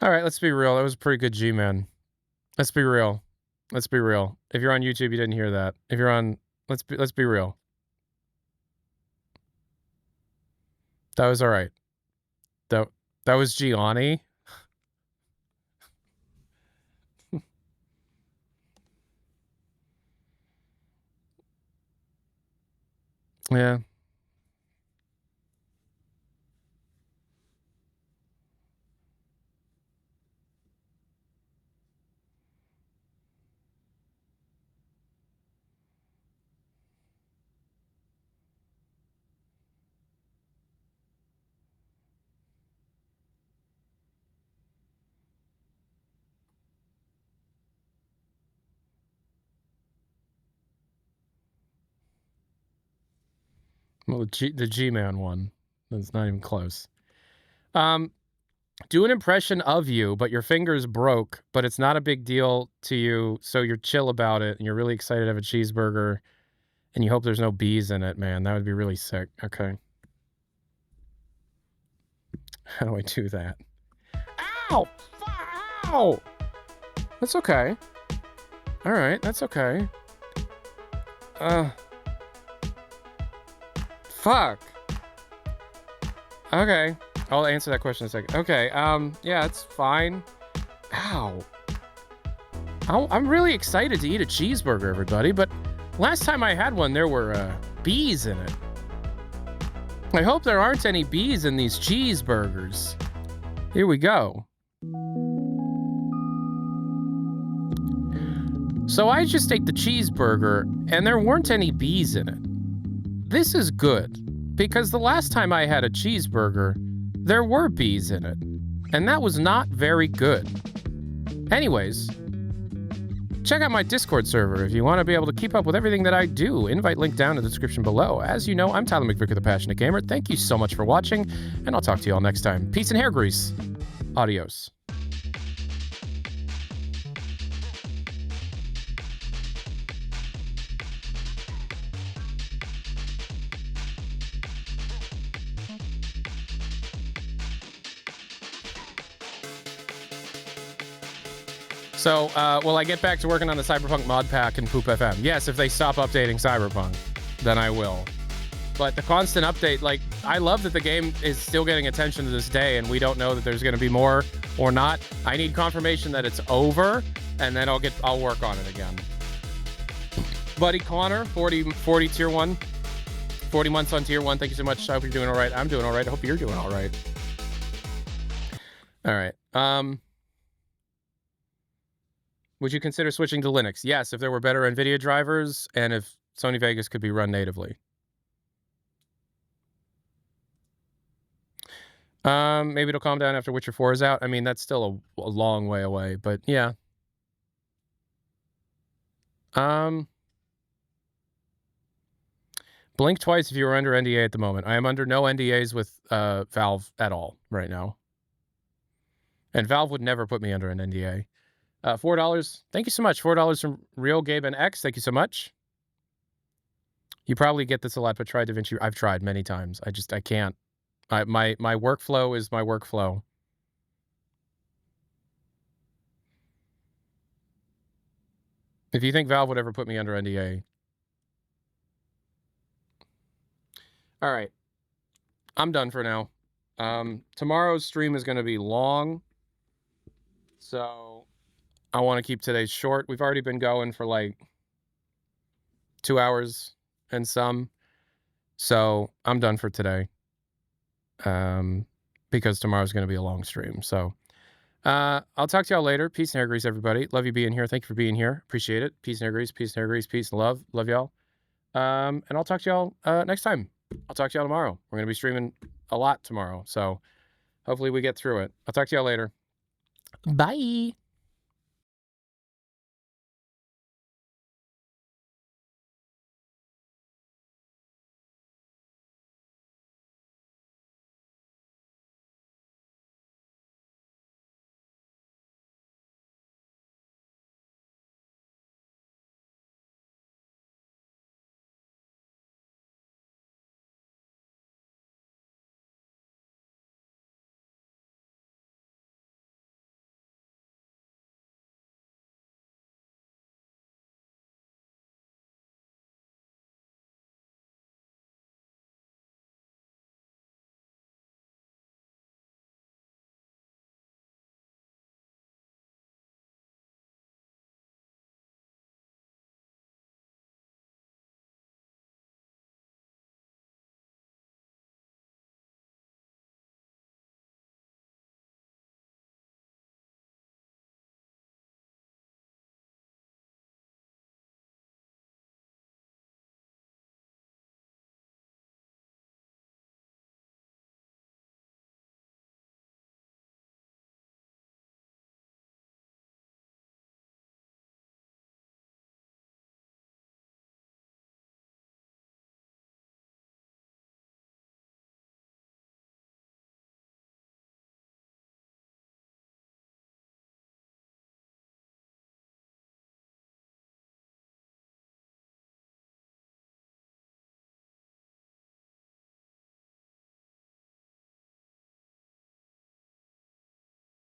All right, let's be real. That was a pretty good G-Man. Let's be real. Let's be real. If you're on YouTube, you didn't hear that. If you're on... Let's be real. That was all right. That was Gianni. Yeah. Well, the G-Man one. That's not even close. Do an impression of you, but your finger's broke, but it's not a big deal to you, so you're chill about it, and you're really excited to have a cheeseburger, and you hope there's no bees in it, man. That would be really sick. Okay. How do I do that? Ow! Ow! That's okay. All right, that's okay. Fuck. Okay. I'll answer that question in a second. Okay, yeah, it's fine. Ow. I'm really excited to eat a cheeseburger, everybody, but last time I had one, there were bees in it. I hope there aren't any bees in these cheeseburgers. Here we go. So I just ate the cheeseburger, and there weren't any bees in it. This is good, because the last time I had a cheeseburger, there were bees in it, and that was not very good. Anyways, check out my Discord server if you want to be able to keep up with everything that I do. Invite link down in the description below. As you know, I'm Tyler McVicker, the Passionate Gamer. Thank you so much for watching, and I'll talk to you all next time. Peace and hair grease. Adios. So, will I get back to working on the Cyberpunk mod pack and Poop FM? Yes, if they stop updating Cyberpunk, then I will. But the constant update, like, I love that the game is still getting attention to this day, and we don't know that there's going to be more or not. I need confirmation that it's over, and then I'll work on it again. Buddy Connor, 40 tier 1. 40 months on tier 1. Thank you so much. I hope you're doing all right. I'm doing all right. I hope you're doing all right. All right. Would you consider switching to Linux? Yes, if there were better NVIDIA drivers and if Sony Vegas could be run natively. Maybe it'll calm down after Witcher 4 is out. I mean, that's still a long way away, but yeah. Blink twice if you were under NDA at the moment. I am under no NDAs with Valve at all right now. And Valve would never put me under an NDA. $4. Thank you so much. $4 from Real Gabe and X. Thank you so much. You probably get this a lot, but try DaVinci. I've tried many times. I can't. My workflow is my workflow. If you think Valve would ever put me under NDA. All right. I'm done for now. Tomorrow's stream is going to be long. So I want to keep today's short. We've already been going for like 2 hours and some. So I'm done for today. Because tomorrow's going to be a long stream. So I'll talk to y'all later. Peace and hair grease, everybody. Love you being here. Thank you for being here. Appreciate it. Peace and hair grease, peace and hair grease, peace and love. Love y'all. And I'll talk to y'all next time. I'll talk to y'all tomorrow. We're going to be streaming a lot tomorrow. So hopefully we get through it. I'll talk to y'all later. Bye.